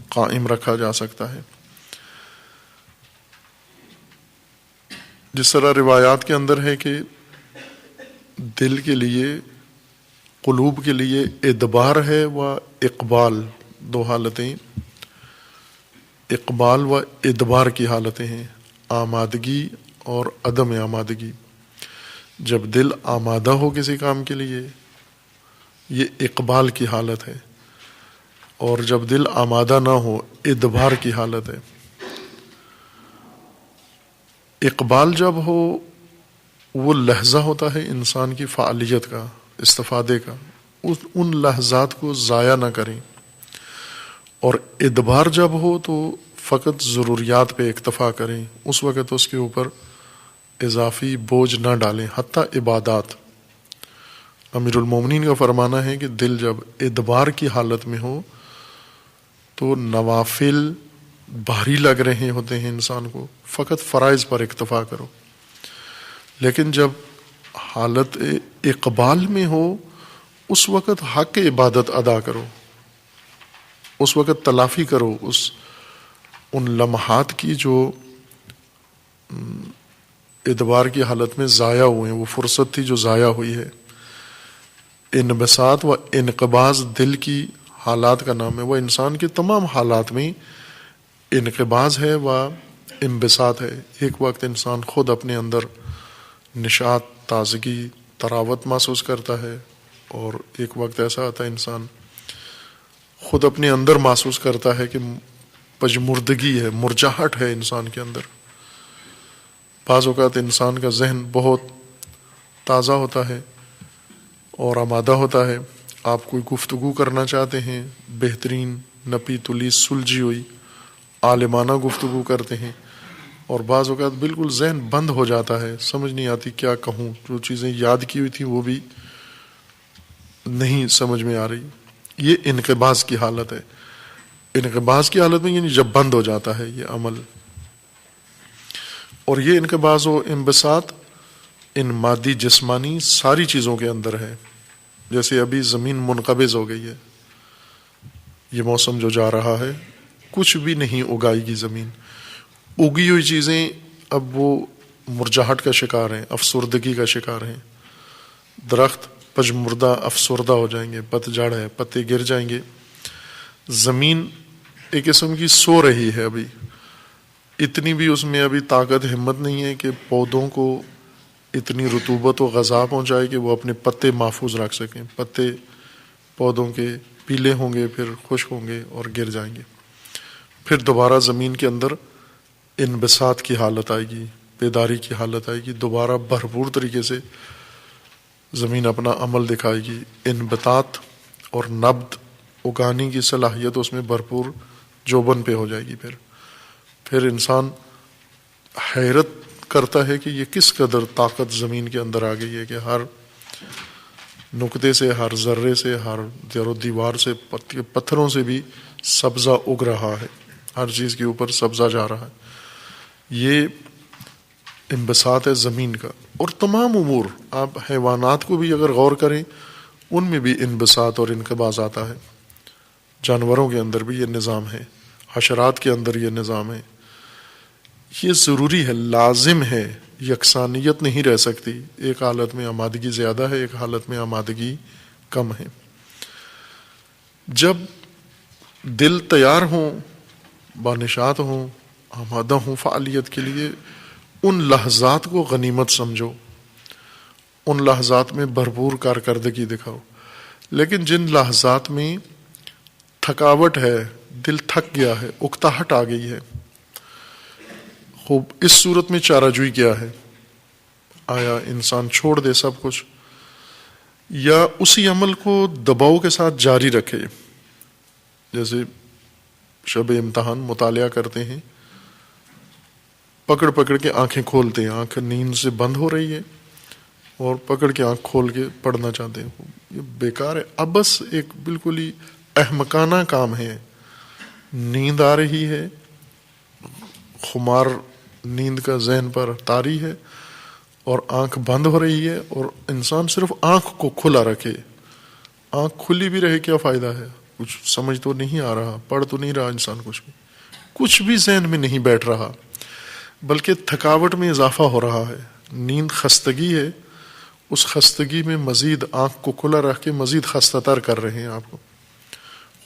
قائم رکھا جا سکتا ہے۔ جس طرح روایات کے اندر ہے کہ دل کے لیے، قلوب کے لیے ادبار ہے و اقبال، دو حالتیں، اقبال و ادبار کی حالتیں ہیں، آمادگی اور عدم آمادگی۔ جب دل آمادہ ہو کسی کام کے لیے یہ اقبال کی حالت ہے، اور جب دل آمادہ نہ ہو ادبار کی حالت ہے۔ اقبال جب ہو وہ لحظہ ہوتا ہے انسان کی فعالیت کا، استفادے کا، ان لحظات کو ضائع نہ کریں، اور ادبار جب ہو تو فقط ضروریات پہ اکتفا کریں، اس وقت اس کے اوپر اضافی بوجھ نہ ڈالیں، حتیٰ عبادات۔ امیر المومنین کا فرمانا ہے کہ دل جب ادبار کی حالت میں ہو تو نوافل بھاری لگ رہے ہوتے ہیں انسان کو، فقط فرائض پر اکتفا کرو۔ لیکن جب حالت اقبال میں ہو اس وقت حق عبادت ادا کرو، اس وقت تلافی کرو ان لمحات کی جو ادبار کی حالت میں ضائع ہوئے ہیں، وہ فرصت تھی جو ضائع ہوئی ہے۔ انبساط و انقباض دل کی حالات کا نام ہے، وہ انسان کے تمام حالات میں انقباض ہے و انبساط ہے۔ ایک وقت انسان خود اپنے اندر نشاط، تازگی، تراوت محسوس کرتا ہے، اور ایک وقت ایسا آتا ہے انسان خود اپنے اندر محسوس کرتا ہے کہ پژمردگی ہے، مرجھاہٹ ہے انسان کے اندر، بعض اوقات انسان کا ذہن بہت تازہ ہوتا ہے اور آمادہ ہوتا ہے، آپ کوئی گفتگو کرنا چاہتے ہیں، بہترین نپی تلی سلجھی ہوئی عالمانہ گفتگو کرتے ہیں، اور بعض اوقات بالکل ذہن بند ہو جاتا ہے، سمجھ نہیں آتی کیا کہوں، جو چیزیں یاد کی ہوئی تھیں وہ بھی نہیں سمجھ میں آ رہی. یہ انقباض کی حالت ہے. انقباض کی حالت میں یعنی جب بند ہو جاتا ہے یہ عمل. اور یہ انقباض و انبساط ان مادی جسمانی ساری چیزوں کے اندر ہے. جیسے ابھی زمین منقبض ہو گئی ہے، یہ موسم جو جا رہا ہے کچھ بھی نہیں اگائے گی زمین. اگی ہوئی چیزیں اب وہ مرجھاہٹ کا شکار ہیں، افسردگی کا شکار ہیں. درخت پجمردہ افسردہ ہو جائیں گے، پتجھڑ ہے، پتے گر جائیں گے. زمین ایک قسم کی سو رہی ہے، ابھی اتنی بھی اس میں ابھی طاقت ہمت نہیں ہے کہ پودوں کو اتنی رطوبت و غذا پہنچائے کہ وہ اپنے پتے محفوظ رکھ سکیں. پتے پودوں کے پیلے ہوں گے، پھر خشک ہوں گے اور گر جائیں گے. پھر دوبارہ زمین کے اندر انبساط کی حالت آئے گی، بیداری کی حالت آئے گی. دوبارہ بھرپور طریقے سے زمین اپنا عمل دکھائے گی. انبتات اور نبت اگانے کی صلاحیت اس میں بھرپور جوبن پہ ہو جائے گی. پھر انسان حیرت کرتا ہے کہ یہ کس قدر طاقت زمین کے اندر آ گئی ہے کہ ہر نقطے سے، ہر ذرے سے، ہر در و دیوار سے، پتھروں سے بھی سبزہ اگ رہا ہے، ہر چیز کے اوپر سبزہ جا رہا ہے. یہ انبساط ہے زمین کا. اور تمام امور، آپ حیوانات کو بھی اگر غور کریں ان میں بھی انبساط اور انقباض آتا ہے. جانوروں کے اندر بھی یہ نظام ہے، حشرات کے اندر یہ نظام ہے. یہ ضروری ہے، لازم ہے. یکسانیت نہیں رہ سکتی. ایک حالت میں آمادگی زیادہ ہے، ایک حالت میں آمادگی کم ہے. جب دل تیار ہوں، بانشات ہوں، آمادہ ہوں فعالیت کے لیے، ان لحظات کو غنیمت سمجھو، ان لحظات میں بھرپور کارکردگی دکھاؤ. لیکن جن لحظات میں تھکاوٹ ہے، دل تھک گیا ہے، اکتاہٹ آ گئی ہے، خوب اس صورت میں چارہ جوئی کیا ہے؟ آیا انسان چھوڑ دے سب کچھ، یا اسی عمل کو دباؤ کے ساتھ جاری رکھے؟ جیسے شب امتحان مطالعہ کرتے ہیں، پکڑ پکڑ کے آنکھیں کھولتے ہیں، آنکھ نیند سے بند ہو رہی ہے اور پکڑ کے آنکھ کھول کے پڑھنا چاہتے ہیں. یہ بیکار ہے، اب بس ایک بالکل ہی احمقانہ کام ہے. نیند آ رہی ہے، خمار نیند کا ذہن پر طاری ہے اور آنکھ بند ہو رہی ہے، اور انسان صرف آنکھ کو کھلا رکھے. آنکھ کھلی بھی رہے کیا فائدہ ہے؟ کچھ سمجھ تو نہیں آ رہا، پڑھ تو نہیں رہا انسان، کچھ بھی ذہن میں نہیں بیٹھ رہا، بلکہ تھکاوٹ میں اضافہ ہو رہا ہے. نیند خستگی ہے، اس خستگی میں مزید آنکھ کو کھلا رکھ کے مزید خستہ تر کر رہے ہیں آپ کو.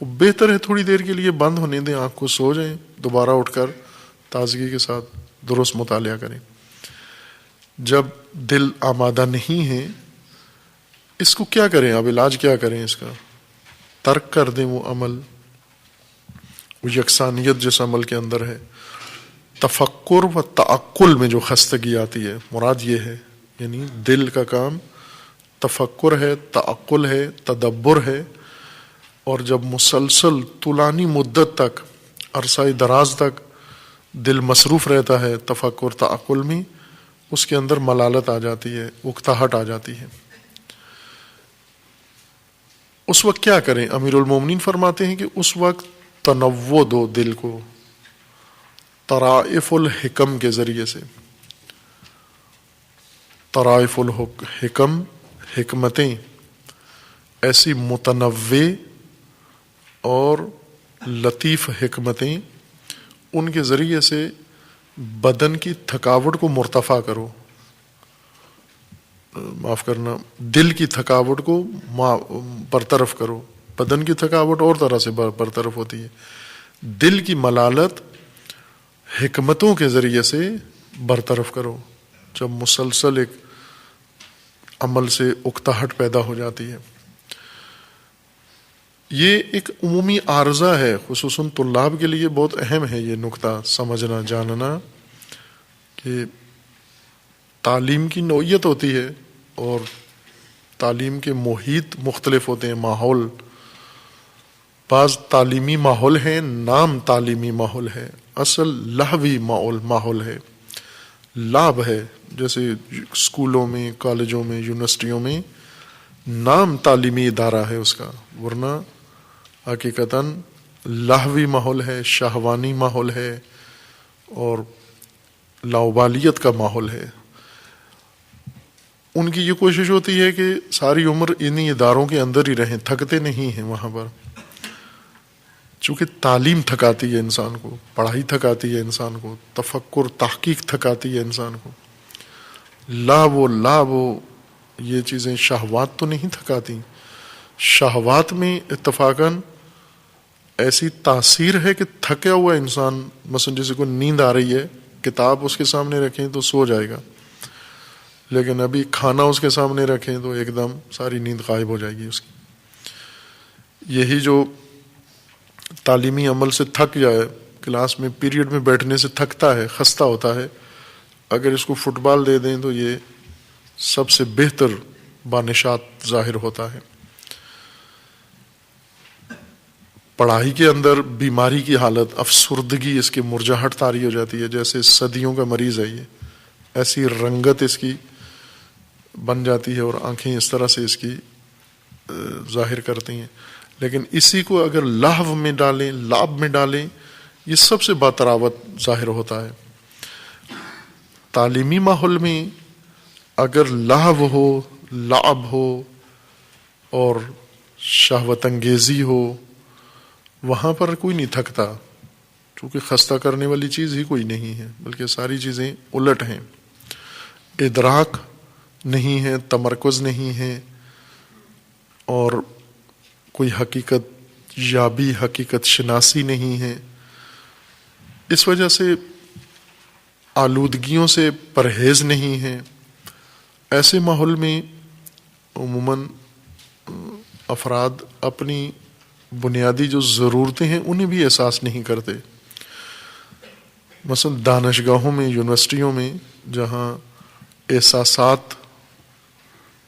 بہتر ہے تھوڑی دیر کے لیے بند ہونے دیں، آنکھ کو، سو جائیں، دوبارہ اٹھ کر تازگی کے ساتھ درست مطالعہ کریں. جب دل آمادہ نہیں ہے، اس کو کیا کریں؟ اب علاج کیا کریں اس کا؟ ترک کر دیں وہ عمل، وہ یکسانیت جس عمل کے اندر ہے. تفکر و تعقل میں جو خستگی آتی ہے، مراد یہ ہے، یعنی دل کا کام تفکر ہے، تعقل ہے، تدبر ہے. اور جب مسلسل طولانی مدت تک، عرصہ دراز تک دل مصروف رہتا ہے تفکر تعقل میں، اس کے اندر ملالت آ جاتی ہے، اکتاہٹ آ جاتی ہے. اس وقت کیا کریں؟ امیر المومنین فرماتے ہیں کہ اس وقت تنوع دو دل کو طرائف الحکم کے ذریعے سے. طرائف الحکم، حکمتیں ایسی متنوع اور لطیف حکمتیں، ان کے ذریعے سے بدن کی تھکاوٹ کو مرتفع کرو، معاف کرنا، دل کی تھکاوٹ کو برطرف کرو. بدن کی تھکاوٹ اور طرح سے برطرف ہوتی ہے، دل کی ملالت حکمتوں کے ذریعے سے برطرف کرو. جب مسلسل ایک عمل سے اکتاہٹ پیدا ہو جاتی ہے، یہ ایک عمومی عارضہ ہے، خصوصاً طلاب کے لیے بہت اہم ہے یہ نقطہ سمجھنا، جاننا، کہ تعلیم کی نوعیت ہوتی ہے اور تعلیم کے محیط مختلف ہوتے ہیں، ماحول. بعض تعلیمی ماحول ہیں، نام تعلیمی ماحول ہے، اصل لہوی ماحول ہے، لعب ہے. جیسے اسکولوں میں، کالجوں میں، یونیورسٹیوں میں نام تعلیمی ادارہ ہے اس کا، ورنہ حقیقتاً لہوی ماحول ہے، شہوانی ماحول ہے اور لاؤبالیت کا ماحول ہے. ان کی یہ کوشش ہوتی ہے کہ ساری عمر انہی اداروں کے اندر ہی رہیں، تھکتے نہیں ہیں وہاں پر. چونکہ تعلیم تھکاتی ہے انسان کو، پڑھائی تھکاتی ہے انسان کو، تفکر تحقیق تھکاتی ہے انسان کو. لعب و یہ چیزیں شہوات تو نہیں تھکاتی. شہوات میں اتفاقاً ایسی تاثیر ہے کہ تھکا ہوا انسان، مثلا جیسے کوئی نیند آ رہی ہے، کتاب اس کے سامنے رکھیں تو سو جائے گا، لیکن ابھی کھانا اس کے سامنے رکھیں تو ایک دم ساری نیند غائب ہو جائے گی اس کی. یہی جو تعلیمی عمل سے تھک جائے، کلاس میں پیریڈ میں بیٹھنے سے تھکتا ہے، خستہ ہوتا ہے، اگر اس کو فٹ بال دے دیں تو یہ سب سے بہتر بانشات ظاہر ہوتا ہے. پڑھائی کے اندر بیماری کی حالت، افسردگی، اس کی مرجھاہٹ طاری ہو جاتی ہے، جیسے صدیوں کا مریض ہے یہ، ایسی رنگت اس کی بن جاتی ہے اور آنکھیں اس طرح سے اس کی ظاہر کرتی ہیں. لیکن اسی کو اگر لہو میں ڈالیں، لعب میں ڈالیں، یہ سب سے باتراوت ظاہر ہوتا ہے. تعلیمی ماحول میں اگر لہو ہو، لعب ہو اور شہوت انگیزی ہو، وہاں پر کوئی نہیں تھکتا، چونکہ خستہ کرنے والی چیز ہی کوئی نہیں ہے، بلکہ ساری چیزیں الٹ ہیں. ادراک نہیں ہے، تمرکز نہیں ہے اور کوئی حقیقت یابی، حقیقت شناسی نہیں ہے. اس وجہ سے آلودگیوں سے پرہیز نہیں ہے. ایسے ماحول میں عموماً افراد اپنی بنیادی جو ضرورتیں ہیں انہیں بھی احساس نہیں کرتے. مثلا دانشگاہوں میں، یونیورسٹیوں میں، جہاں احساسات،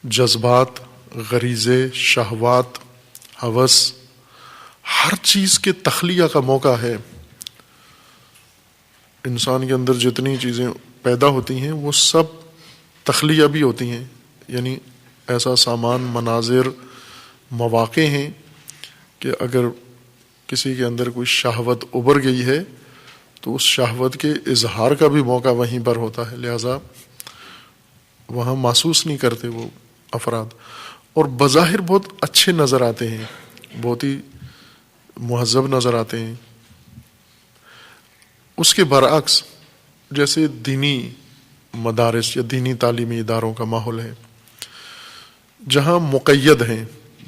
جذبات، غریزے، شہوات، ہوس، ہر چیز کے تخلیہ کا موقع ہے. انسان کے اندر جتنی چیزیں پیدا ہوتی ہیں وہ سب تخلیہ بھی ہوتی ہیں، یعنی ایسا سامان، مناظر، مواقع ہیں کہ اگر کسی کے اندر کوئی شہوت ابھر گئی ہے تو اس شہوت کے اظہار کا بھی موقع وہیں پر ہوتا ہے، لہذا وہاں محسوس نہیں کرتے وہ افراد، اور بظاہر بہت اچھے نظر آتے ہیں، بہت ہی مہذب نظر آتے ہیں. اس کے برعکس جیسے دینی مدارس یا دینی تعلیمی اداروں کا ماحول ہے، جہاں مقید ہیں،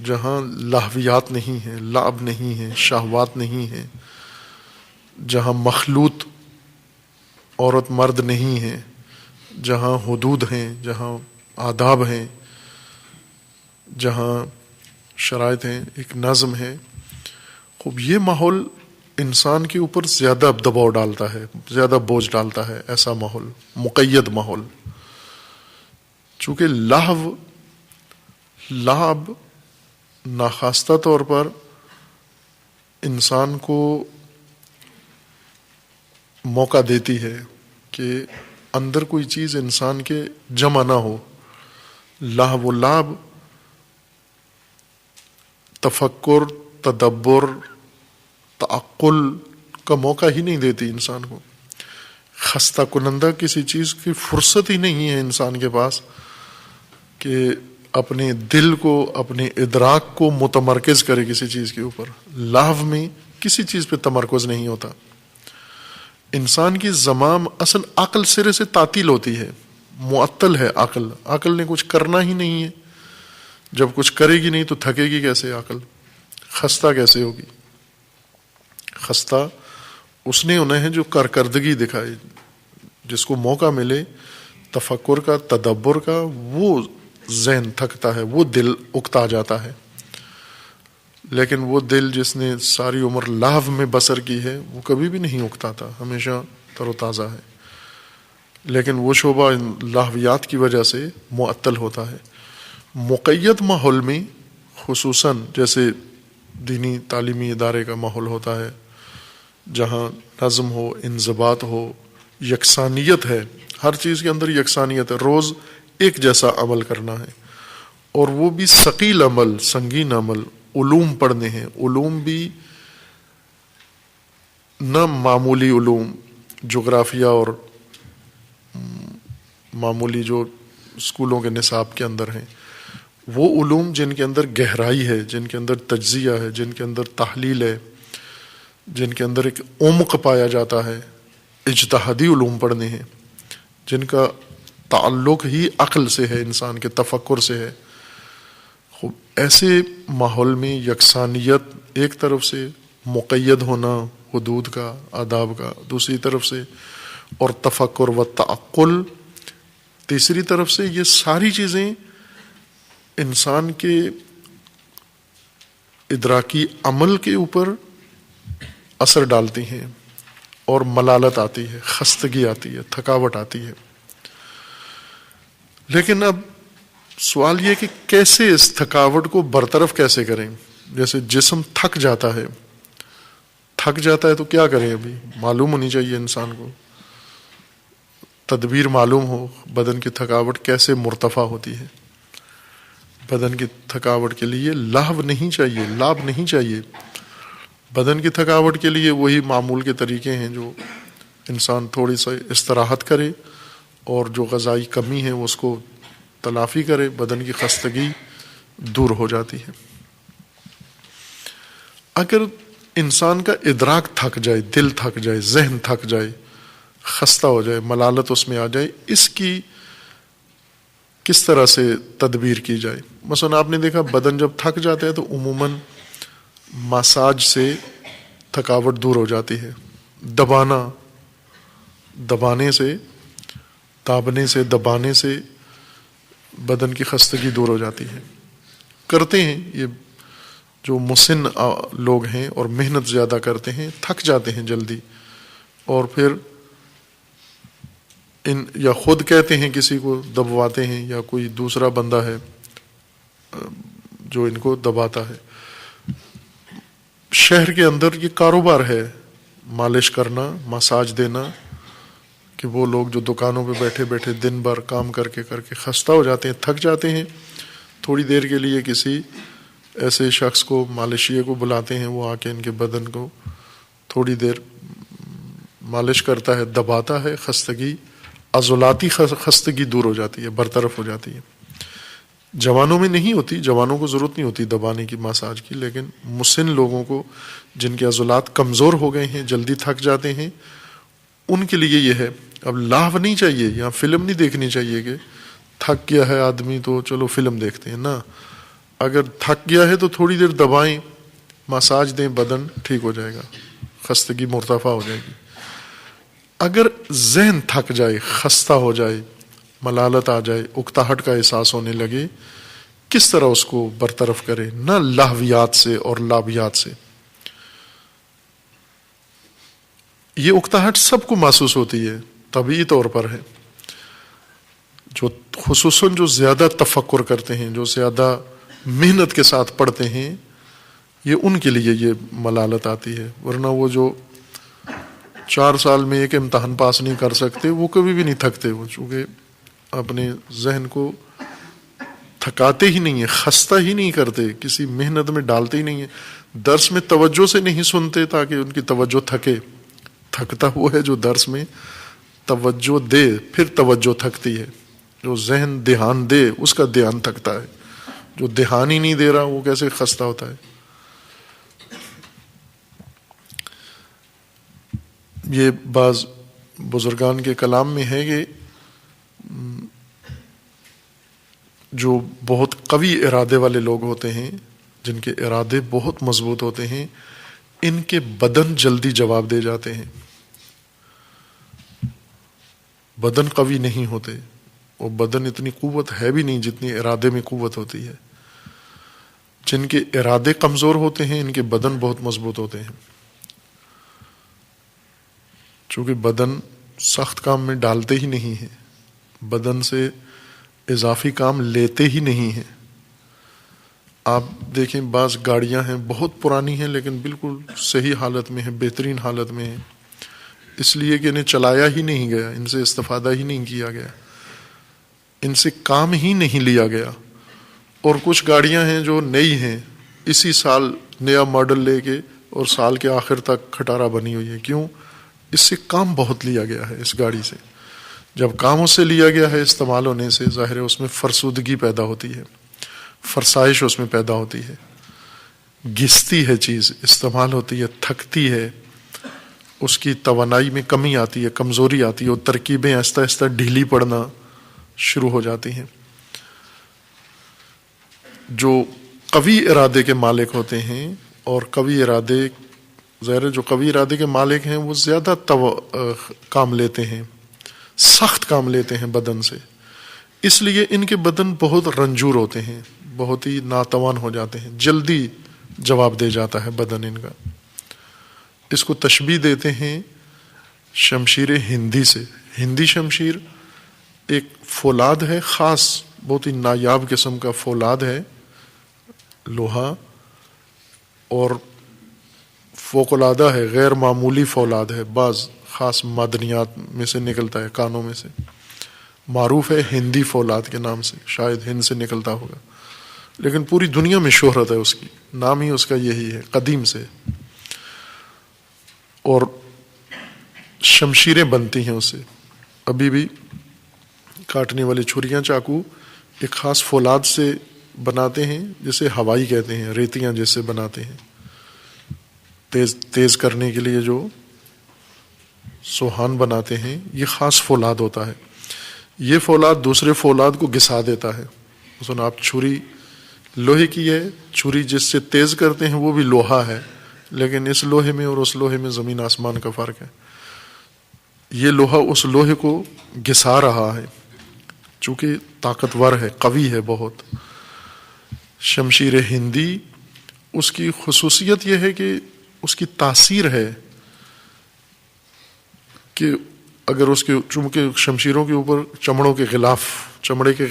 جہاں لہویات نہیں ہیں، لعب نہیں ہے، شہوات نہیں ہیں، جہاں مخلوط عورت مرد نہیں ہیں، جہاں حدود ہیں، جہاں آداب ہیں، جہاں شرائط ہیں، ایک نظم ہے. خوب یہ ماحول انسان کے اوپر زیادہ دباؤ ڈالتا ہے، زیادہ بوجھ ڈالتا ہے. ایسا ماحول، مقید ماحول، چونکہ لعب ناخواستہ طور پر انسان کو موقع دیتی ہے کہ اندر کوئی چیز انسان کے جمع نہ ہو. لہو و لعب تفکر، تدبر، تعقل کا موقع ہی نہیں دیتی انسان کو. خستہ کنندہ کسی چیز کی فرصت ہی نہیں ہے انسان کے پاس کہ اپنے دل کو، اپنے ادراک کو متمرکز کرے کسی چیز کے اوپر. لہو میں کسی چیز پہ تمرکز نہیں ہوتا. انسان کی زمام اصل عقل سرے سے تعطیل ہوتی ہے، معطل ہے عقل. عقل نے کچھ کرنا ہی نہیں ہے، جب کچھ کرے گی نہیں تو تھکے گی کیسے عقل؟ خستہ کیسے ہوگی؟ خستہ اس نے ہونا ہے جو کارکردگی دکھائے، جس کو موقع ملے تفکر کا، تدبر کا، وہ ذہن تھکتا ہے، وہ دل اکتا جاتا ہے. لیکن وہ دل جس نے ساری عمر لہو میں بسر کی ہے وہ کبھی بھی نہیں اکتاتا، ہمیشہ تر و تازہ ہے. لیکن وہ شعبہ لاہویات کی وجہ سے معطل ہوتا ہے۔ مقید ماحول میں خصوصاً جیسے دینی تعلیمی ادارے کا ماحول ہوتا ہے، جہاں نظم ہو، انضباط ہو، یکسانیت ہے، ہر چیز کے اندر یکسانیت ہے، روز ایک جیسا عمل کرنا ہے، اور وہ بھی ثقیل عمل، سنگین عمل، علوم پڑھنے ہیں، علوم بھی نہ معمولی علوم، جغرافیہ اور معمولی جو اسکولوں کے نصاب کے اندر ہیں، وہ علوم جن کے اندر گہرائی ہے، جن کے اندر تجزیہ ہے، جن کے اندر تحلیل ہے، جن کے اندر ایک عمق پایا جاتا ہے، اجتہادی علوم پڑھنے ہیں، جن کا تعلق ہی عقل سے ہے، انسان کے تفکر سے ہے۔ خوب ایسے ماحول میں یکسانیت ایک طرف سے، مقید ہونا حدود کا، آداب کا دوسری طرف سے، اور تفکر و تعقل تیسری طرف سے، یہ ساری چیزیں انسان کے ادراکی عمل کے اوپر اثر ڈالتی ہیں، اور ملالت آتی ہے، خستگی آتی ہے، تھکاوٹ آتی ہے۔ لیکن اب سوال یہ کہ کیسے اس تھکاوٹ کو برطرف کیسے کریں؟ جیسے جسم تھک جاتا ہے تو کیا کریں؟ ابھی معلوم ہونی چاہیے انسان کو، تدبیر معلوم ہو، بدن کی تھکاوٹ کیسے مرتفع ہوتی ہے۔ بدن کی تھکاوٹ کے لیے لعب نہیں چاہیے، بدن کی تھکاوٹ کے لیے وہی معمول کے طریقے ہیں، جو انسان تھوڑی سی استراحت کرے اور جو غذائی کمی ہے اس کو تلافی کرے، بدن کی خستگی دور ہو جاتی ہے۔ اگر انسان کا ادراک تھک جائے، دل تھک جائے، ذہن تھک جائے، خستہ ہو جائے، ملالت اس میں آ جائے، اس کی کس طرح سے تدبیر کی جائے؟ مثلا آپ نے دیکھا بدن جب تھک جاتا ہے تو عموماً مساج سے تھکاوٹ دور ہو جاتی ہے، دبانے سے دبانے سے بدن کی خستگی دور ہو جاتی ہے۔ کرتے ہیں یہ جو مسن لوگ ہیں اور محنت زیادہ کرتے ہیں، تھک جاتے ہیں جلدی، اور پھر یا خود کہتے ہیں کسی کو دبواتے ہیں، یا کوئی دوسرا بندہ ہے جو ان کو دباتا ہے۔ شہر کے اندر یہ کاروبار ہے، مالش کرنا، مساج دینا، کہ وہ لوگ جو دکانوں پہ بیٹھے بیٹھے دن بھر کام کر کے خستہ ہو جاتے ہیں، تھک جاتے ہیں، تھوڑی دیر کے لیے کسی ایسے شخص کو، مالشیے کو بلاتے ہیں، وہ آ کے ان کے بدن کو تھوڑی دیر مالش کرتا ہے، دباتا ہے، خستگی، عضلاتی خستگی دور ہو جاتی ہے، برطرف ہو جاتی ہے۔ جوانوں میں نہیں ہوتی، جوانوں کو ضرورت نہیں ہوتی دبانے کی، مساج کی، لیکن مسن لوگوں کو جن کے عضلات کمزور ہو گئے ہیں، جلدی تھک جاتے ہیں، ان کے لیے یہ ہے۔ اب لاو نہیں چاہیے، یہاں فلم نہیں دیکھنی چاہیے کہ تھک گیا ہے آدمی تو چلو فلم دیکھتے ہیں، نہ، اگر تھک گیا ہے تو تھوڑی دیر دبائیں، مساج دیں، بدن ٹھیک ہو جائے گا، خستگی مرتفع ہو جائے گی۔ اگر ذہن تھک جائے، خستہ ہو جائے، ملالت آ جائے، اکتاہٹ کا احساس ہونے لگے، کس طرح اس کو برطرف کرے؟ نہ لاہویات سے اور لابیات سے۔ یہ اکتاہٹ سب کو محسوس ہوتی ہے، طبیعی طور پر ہے، جو خصوصاً جو زیادہ تفکر کرتے ہیں، جو زیادہ محنت کے ساتھ پڑھتے ہیں، یہ ان کے لیے یہ ملالت آتی ہے۔ ورنہ وہ جو 4 سال میں ایک امتحان پاس نہیں کر سکتے، وہ کبھی بھی نہیں تھکتے، وہ چونکہ اپنے ذہن کو تھکاتے ہی نہیں ہیں، خستہ ہی نہیں کرتے، کسی محنت میں ڈالتے ہی نہیں ہیں، درس میں توجہ سے نہیں سنتے تاکہ ان کی توجہ تھکے۔ تھکتا وہ ہے جو درس میں توجہ دے، پھر توجہ تھکتی ہے۔ جو ذہن دھیان دے، اس کا دھیان تھکتا ہے، جو دھیان ہی نہیں دے رہا وہ کیسے خستہ ہوتا ہے۔ یہ بعض بزرگان کے کلام میں ہے کہ جو بہت قوی ارادے والے لوگ ہوتے ہیں، جن کے ارادے بہت مضبوط ہوتے ہیں، ان کے بدن جلدی جواب دے جاتے ہیں۔ بدن قوی نہیں ہوتے، وہ بدن اتنی قوت ہے بھی نہیں جتنی ارادے میں قوت ہوتی ہے۔ جن کے ارادے کمزور ہوتے ہیں، ان کے بدن بہت مضبوط ہوتے ہیں، چونکہ بدن سخت کام میں ڈالتے ہی نہیں ہیں، بدن سے اضافی کام لیتے ہی نہیں ہیں۔ آپ دیکھیں بعض گاڑیاں ہیں بہت پرانی ہیں لیکن بالکل صحیح حالت میں ہیں، بہترین حالت میں ہیں، اس لیے کہ انہیں چلایا ہی نہیں گیا، ان سے استفادہ ہی نہیں کیا گیا، ان سے کام ہی نہیں لیا گیا۔ اور کچھ گاڑیاں ہیں جو نئی ہیں، اسی سال نیا ماڈل لے کے اور سال کے آخر تک کھٹارا بنی ہوئی ہے۔ کیوں؟ اس سے کام بہت لیا گیا ہے اس گاڑی سے۔ جب کام اس سے لیا گیا ہے استعمال ہونے سے، ظاہر ہے اس میں فرسودگی پیدا ہوتی ہے، فرسائش اس میں پیدا ہوتی ہے، گھستی ہے چیز، استعمال ہوتی ہے، تھکتی ہے، اس کی توانائی میں کمی آتی ہے، کمزوری آتی ہے، اور ترکیبیں آہستہ آہستہ ڈھیلی پڑنا شروع ہو جاتی ہیں۔ جو قوی ارادے کے مالک ہوتے ہیں، اور قوی ارادے، ظاہر ہے جو قوی ارادے کے مالک ہیں وہ زیادہ کام لیتے ہیں، سخت کام لیتے ہیں بدن سے، اس لیے ان کے بدن بہت رنجور ہوتے ہیں، بہت ہی ناتوان ہو جاتے ہیں، جلدی جواب دے جاتا ہے بدن ان کا۔ اس کو تشبیہ دیتے ہیں شمشیر ہندی سے۔ ہندی شمشیر ایک فولاد ہے، خاص بہت ہی نایاب قسم کا فولاد ہے، لوہا، اور فوق العادہ ہے، غیر معمولی فولاد ہے، بعض خاص معدنیات میں سے نکلتا ہے، کانوں میں سے، معروف ہے ہندی فولاد کے نام سے، شاید ہند سے نکلتا ہوگا، لیکن پوری دنیا میں شہرت ہے اس کی، نام ہی اس کا یہی ہے قدیم سے۔ اور شمشیریں بنتی ہیں اس سے، ابھی بھی کاٹنے والی چھریاں، چاقو ایک خاص فولاد سے بناتے ہیں جسے ہوائی کہتے ہیں، ریتیاں جیسے بناتے ہیں، تیز کرنے کے لیے جو سوہان بناتے ہیں، یہ خاص فولاد ہوتا ہے۔ یہ فولاد دوسرے فولاد کو گھسا دیتا ہے۔ مثلا آپ چھری لوہے کی ہے، چھری جس سے تیز کرتے ہیں وہ بھی لوہا ہے، لیکن اس لوہے میں اور اس لوہے میں زمین آسمان کا فرق ہے۔ یہ لوہا اس لوہے کو گھسا رہا ہے، چونکہ طاقتور ہے، قوی ہے بہت۔ شمشیر ہندی، اس کی خصوصیت یہ ہے کہ اس کی تاثیر ہے کہ اگر اس کے، چونکہ شمشیروں کے اوپر چمڑے کے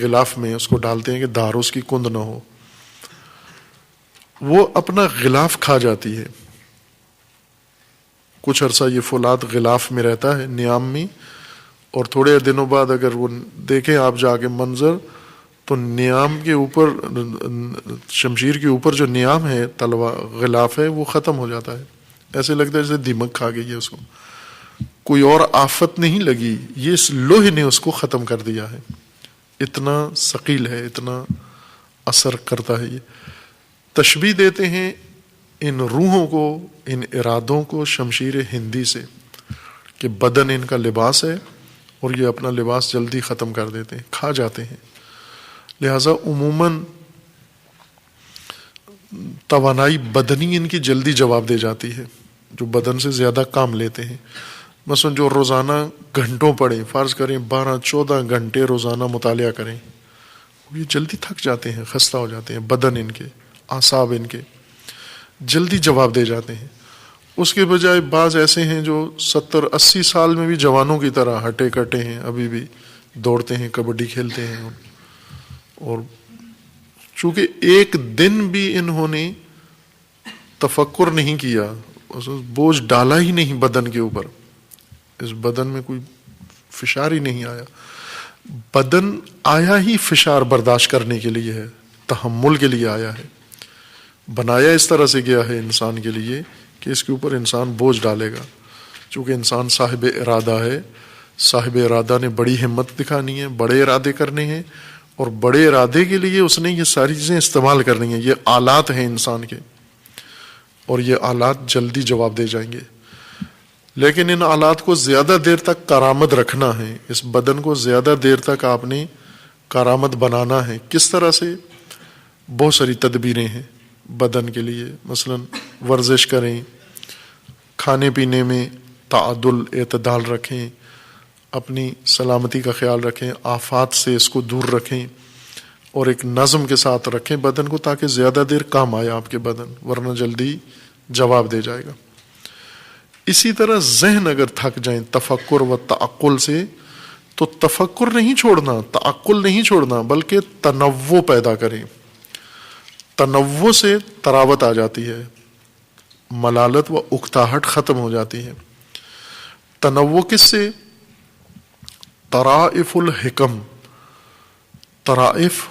غلاف میں اس کو ڈالتے ہیں کہ دھار اس کی کند نہ ہو، وہ اپنا غلاف کھا جاتی ہے۔ کچھ عرصہ یہ فولاد غلاف میں رہتا ہے، نیام میں، اور تھوڑے دنوں بعد اگر وہ دیکھیں آپ جا کے منظر، تو نیام کے اوپر، شمشیر کے اوپر جو نیام ہے، غلاف ہے، وہ ختم ہو جاتا ہے، ایسے لگتا ہے جیسے دیمک کھا گئی ہے اس کو، کوئی اور آفت نہیں لگی، یہ اس لوہے نے اس کو ختم کر دیا ہے۔ اتنا ثقیل ہے، اتنا اثر کرتا ہے۔ یہ تشبیہ دیتے ہیں ان روحوں کو، ان ارادوں کو شمشیر ہندی سے، کہ بدن ان کا لباس ہے اور یہ اپنا لباس جلدی ختم کر دیتے ہیں، کھا جاتے ہیں۔ لہذا عموماً توانائی بدنی ان کی جلدی جواب دے جاتی ہے، جو بدن سے زیادہ کام لیتے ہیں۔ مثلا جو روزانہ گھنٹوں پڑھیں، فرض کریں 12-14 گھنٹے روزانہ مطالعہ کریں، یہ جلدی تھک جاتے ہیں، خستہ ہو جاتے ہیں، بدن ان کے، اعصاب ان کے جلدی جواب دے جاتے ہیں۔ اس کے بجائے بعض ایسے ہیں جو 70-80 سال میں بھی جوانوں کی طرح ہٹے کٹے ہیں، ابھی بھی دوڑتے ہیں، کبڈی کھیلتے ہیں، اور چونکہ ایک دن بھی انہوں نے تفکر نہیں کیا، بوجھ ڈالا ہی نہیں بدن کے اوپر، اس بدن میں کوئی فشار ہی نہیں آیا، بدن آیا ہی فشار برداشت کرنے کے لیے ہے، تحمل کے لیے آیا ہے، بنایا اس طرح سے گیا ہے انسان کے لیے کہ اس کے اوپر انسان بوجھ ڈالے گا۔ چونکہ انسان صاحب ارادہ ہے، صاحب ارادہ نے بڑی ہمت دکھانی ہے، بڑے ارادے کرنے ہیں، اور بڑے ارادے کے لیے اس نے یہ ساری چیزیں استعمال کرنی ہیں۔ یہ آلات ہیں انسان کے، اور یہ آلات جلدی جواب دے جائیں گے، لیکن ان آلات کو زیادہ دیر تک کارآمد رکھنا ہے، اس بدن کو زیادہ دیر تک آپ نے کارآمد بنانا ہے۔ کس طرح سے؟ بہت ساری تدبیریں ہیں بدن کے لیے، مثلا ورزش کریں، کھانے پینے میں تعادل، اعتدال رکھیں، اپنی سلامتی کا خیال رکھیں، آفات سے اس کو دور رکھیں، اور ایک نظم کے ساتھ رکھیں بدن کو، تاکہ زیادہ دیر کام آئے آپ کے بدن، ورنہ جلدی جواب دے جائے گا۔ اسی طرح ذہن اگر تھک جائیں تفکر و تعقل سے تو تفکر نہیں چھوڑنا، تعقل نہیں چھوڑنا، بلکہ تنوع پیدا کریں. تنوع سے تراوت آ جاتی ہے، ملالت و اکتاہٹ ختم ہو جاتی ہے. تنوع کس سے؟ طرائف الحکم. طرائف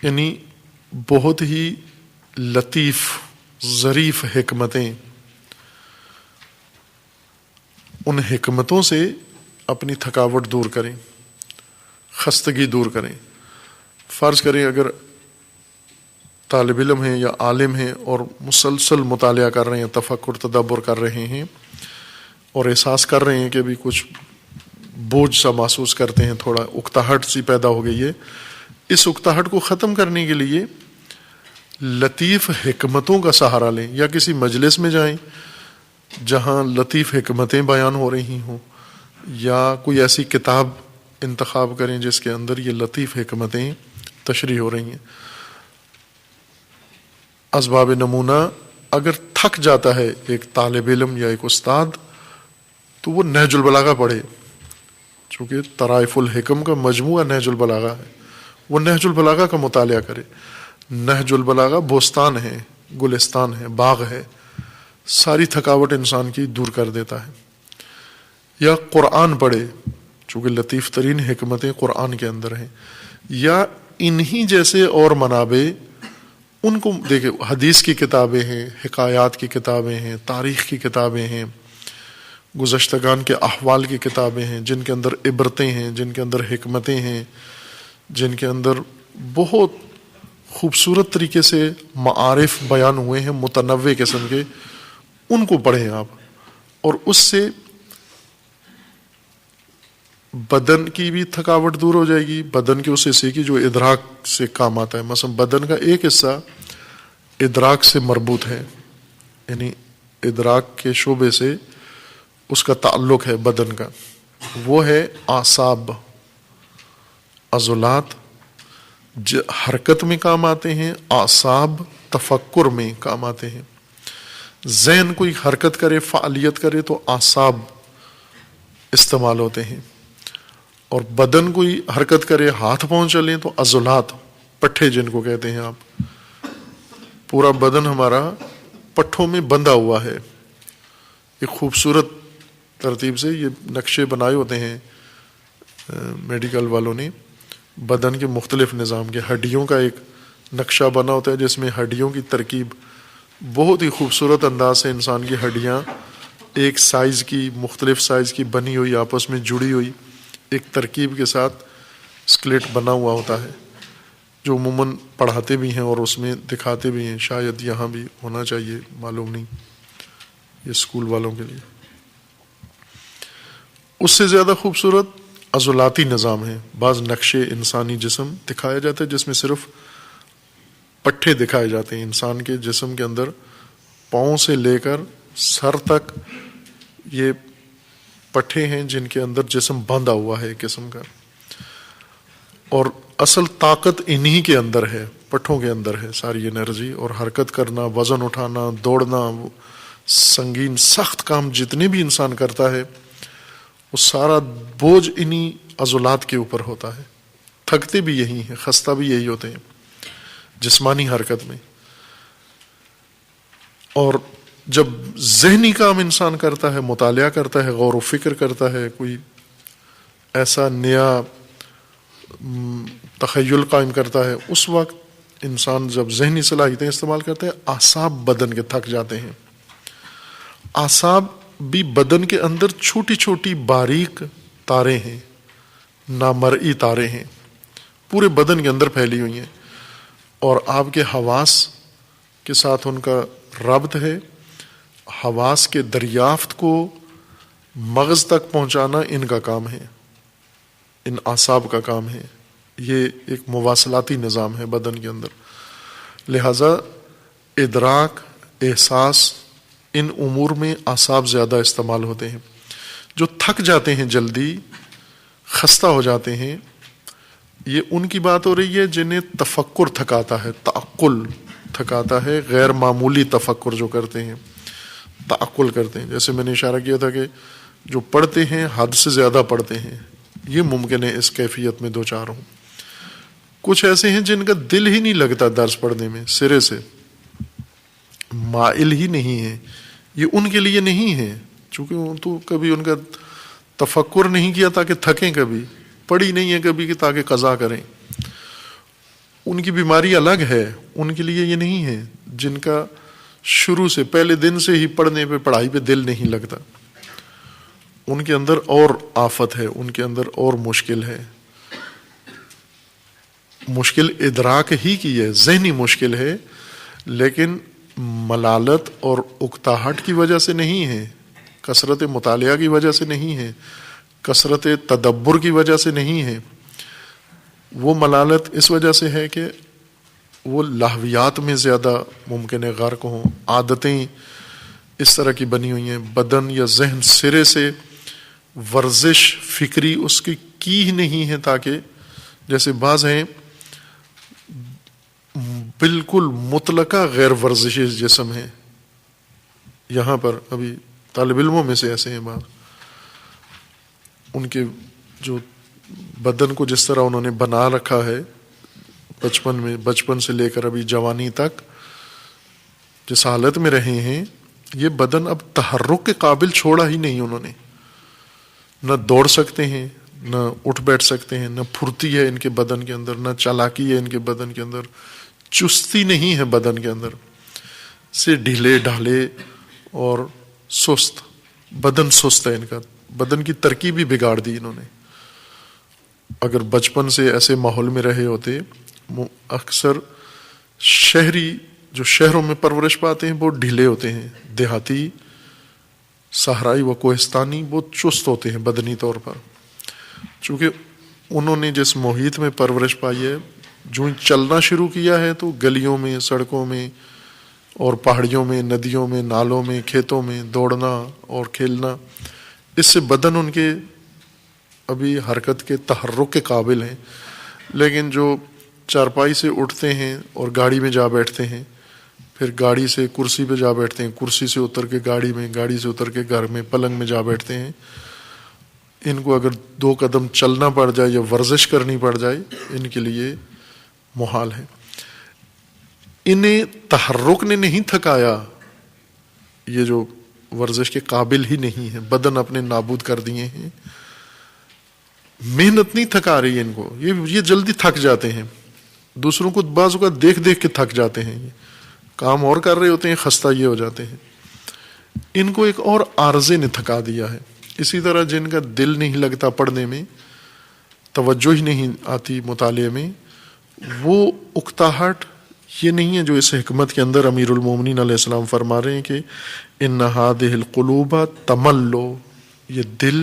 یعنی بہت ہی لطیف ظریف حکمتیں. ان حکمتوں سے اپنی تھکاوٹ دور کریں، خستگی دور کریں. فرض کریں اگر طالب علم ہیں یا عالم ہیں اور مسلسل مطالعہ کر رہے ہیں، تفکر تدبر کر رہے ہیں اور احساس کر رہے ہیں کہ بھی کچھ بوجھ سا محسوس کرتے ہیں، تھوڑا اکتاہٹ سی پیدا ہو گئی ہے. اس اکتاہٹ کو ختم کرنے کے لیے لطیف حکمتوں کا سہارا لیں، یا کسی مجلس میں جائیں جہاں لطیف حکمتیں بیان ہو رہی ہوں، یا کوئی ایسی کتاب انتخاب کریں جس کے اندر یہ لطیف حکمتیں تشریح ہو رہی ہیں. اسباب نمونہ اگر تھک جاتا ہے ایک طالب علم یا ایک استاد تو وہ نہج البلاغہ پڑھے، چونکہ طرائف الحکم کا مجموعہ نہج البلاغہ ہے، وہ نہج البلاغہ کا مطالعہ کرے. نہج البلاغہ بوستان ہے، گلستان ہے، باغ ہے، ساری تھکاوٹ انسان کی دور کر دیتا ہے. یا قرآن پڑھے، چونکہ لطیف ترین حکمتیں قرآن کے اندر ہیں. یا انہی جیسے اور منابع ان کو دیکھیں، حدیث کی کتابیں ہیں، حکایات کی کتابیں ہیں، تاریخ کی کتابیں ہیں، گزشتگان کے احوال کی کتابیں ہیں جن کے اندر عبرتیں ہیں، جن کے اندر حکمتیں ہیں، جن کے اندر بہت خوبصورت طریقے سے معارف بیان ہوئے ہیں متنوع قسم کے. ان کو پڑھیں آپ، اور اس سے بدن کی بھی تھکاوٹ دور ہو جائے گی. بدن کے اس حصے کی جو ادراک سے کام آتا ہے، مثلا بدن کا ایک حصہ ادراک سے مربوط ہے، یعنی ادراک کے شعبے سے اس کا تعلق ہے بدن کا، وہ ہے اعصاب. عضلات حرکت میں کام آتے ہیں، اعصاب تفکر میں کام آتے ہیں. ذہن کوئی حرکت کرے، فعالیت کرے تو اعصاب استعمال ہوتے ہیں، اور بدن کوئی حرکت کرے، ہاتھ پاؤں چلیں تو عضلات، پٹھے جن کو کہتے ہیں آپ. پورا بدن ہمارا پٹھوں میں بندھا ہوا ہے. ایک خوبصورت ترتیب سے یہ نقشے بنائے ہوتے ہیں میڈیکل والوں نے، بدن کے مختلف نظام کے. ہڈیوں کا ایک نقشہ بنا ہوتا ہے جس میں ہڈیوں کی ترکیب بہت ہی خوبصورت انداز سے، انسان کی ہڈیاں ایک سائز کی، مختلف سائز کی بنی ہوئی، آپس میں جڑی ہوئی ایک ترکیب کے ساتھ اسکلیٹ بنا ہوا ہوتا ہے، جو عموماً پڑھاتے بھی ہیں اور اس میں دکھاتے بھی ہیں. شاید یہاں بھی ہونا چاہیے، معلوم نہیں، یہ اسکول والوں کے لیے. اس سے زیادہ خوبصورت عضلاتی نظام ہے. بعض نقشے انسانی جسم دکھایا جاتا ہے جس میں صرف پٹھے دکھائے جاتے ہیں. انسان کے جسم کے اندر پاؤں سے لے کر سر تک یہ پٹھے ہیں جن کے اندر جسم باندھا ہوا ہے ایک قسم کا، اور اصل طاقت انہی کے اندر ہے، پٹھوں کے اندر ہے ساری انرجی. اور حرکت کرنا، وزن اٹھانا، دوڑنا، سنگین سخت کام جتنے بھی انسان کرتا ہے وہ سارا بوجھ انہی عضلات کے اوپر ہوتا ہے. تھکتے بھی یہی ہیں، خستہ بھی یہی ہوتے ہیں جسمانی حرکت میں. اور جب ذہنی کام انسان کرتا ہے، مطالعہ کرتا ہے، غور و فکر کرتا ہے، کوئی ایسا نیا تخیل قائم کرتا ہے، اس وقت انسان جب ذہنی صلاحیتیں استعمال کرتا ہے، اعصاب بدن کے تھک جاتے ہیں. اعصاب بھی بدن کے اندر چھوٹی چھوٹی باریک تاریں ہیں، نامرئی تاریں ہیں، پورے بدن کے اندر پھیلی ہوئی ہیں، اور آپ کے حواس کے ساتھ ان کا ربط ہے. حواس کے دریافت کو مغز تک پہنچانا ان کا کام ہے، ان اعصاب کا کام ہے. یہ ایک مواصلاتی نظام ہے بدن کے اندر. لہذا ادراک، احساس، ان امور میں اعصاب زیادہ استعمال ہوتے ہیں. جو تھک جاتے ہیں، جلدی خستہ ہو جاتے ہیں، یہ ان کی بات ہو رہی ہے جنہیں تفکر تھکاتا ہے، تعقل تھکاتا ہے، غیر معمولی تفکر جو کرتے ہیں. تعقل کرتے ہیں. جیسے میں نے اشارہ کیا تھا کہ جو پڑھتے ہیں حد سے زیادہ پڑھتے ہیں، یہ ممکن ہے اس کیفیت میں دو چار ہوں. کچھ ایسے ہیں جن کا دل ہی نہیں لگتا درس پڑھنے میں، سرے سے مائل ہی نہیں ہے. یہ ان کے لیے نہیں ہے، چونکہ وہ تو کبھی ان کا تفکر نہیں کیا تاکہ تھکیں، کبھی پڑھی نہیں ہے کبھی کہ تاکہ قضا کریں. ان کی بیماری الگ ہے، ان کے لیے یہ نہیں ہے. جن کا شروع سے پہلے دن سے ہی پڑھنے پہ پڑھائی پہ دل نہیں لگتا، ان کے اندر اور آفت ہے، ان کے اندر اور مشکل ہے. مشکل ادراک ہی کی ہے، ذہنی مشکل ہے، لیکن ملالت اور اکتاہٹ کی وجہ سے نہیں ہے، کثرت مطالعہ کی وجہ سے نہیں ہے، کثرت تدبر کی وجہ سے نہیں ہے. وہ ملالت اس وجہ سے ہے کہ وہ لہویات میں زیادہ ممکن ہے غرق ہوں. عادتیں اس طرح کی بنی ہوئی ہیں، بدن یا ذہن سرے سے ورزش فکری اس کی ہی نہیں ہے. تاکہ جیسے بعض ہیں بالکل مطلقہ غیر ورزشی جسم ہے. یہاں پر ابھی طالب علموں میں سے ایسے ہیں بعض، ان کے جو بدن کو جس طرح انہوں نے بنا رکھا ہے بچپن سے لے کر ابھی جوانی تک جس حالت میں رہے ہیں، یہ بدن اب تحرک کے قابل چھوڑا ہی نہیں. انہوں نے نہ دوڑ سکتے ہیں، نہ اٹھ بیٹھ سکتے ہیں، نہ پھرتی ہے ان کے بدن کے اندر، نہ چالاکی ہے ان کے بدن کے اندر، چستی نہیں ہے بدن کے اندر. سے ڈھیلے ڈھالے اور سست بدن، سست ہے ان کا بدن کی ترکیب بھی بگاڑ دی انہوں نے. اگر بچپن سے ایسے ماحول میں رہے ہوتے، اکثر شہری جو شہروں میں پرورش پاتے ہیں بہت ڈھیلے ہوتے ہیں، دیہاتی صحرائی و کوہستانی بہت چست ہوتے ہیں بدنی طور پر. چونکہ انہوں نے جس محیط میں پرورش پائی ہے، جو چلنا شروع کیا ہے تو گلیوں میں، سڑکوں میں اور پہاڑیوں میں، ندیوں میں، نالوں میں، کھیتوں میں دوڑنا اور کھیلنا، اس سے بدن ان کے ابھی حرکت کے تحرک کے قابل ہیں. لیکن جو چارپائی سے اٹھتے ہیں اور گاڑی میں جا بیٹھتے ہیں، پھر گاڑی سے کرسی پہ جا بیٹھتے ہیں، کرسی سے اتر کے گاڑی میں، گاڑی سے اتر کے گھر میں پلنگ میں جا بیٹھتے ہیں، ان کو اگر 2 قدم چلنا پڑ جائے یا ورزش کرنی پڑ جائے، ان کے لیے محال ہے. انہیں تحرک نے نہیں تھکایا، یہ جو ورزش کے قابل ہی نہیں ہے، بدن اپنے نابود کر دیے ہیں. محنت نہیں تھکا رہی ہے ان کو، یہ جلدی تھک جاتے ہیں. دوسروں کو بعض اوقات دیکھ دیکھ کے تھک جاتے ہیں، یہ کام اور کر رہے ہوتے ہیں، خستہ یہ ہو جاتے ہیں. ان کو ایک اور عارضے نے تھکا دیا ہے. اسی طرح جن کا دل نہیں لگتا پڑھنے میں، توجہ ہی نہیں آتی مطالعے میں، وہ اکتاہٹ یہ نہیں ہے جو اس حکمت کے اندر امیر المومنین علیہ السلام فرما رہے ہیں کہ ان هذه القلوب تملو، یہ دل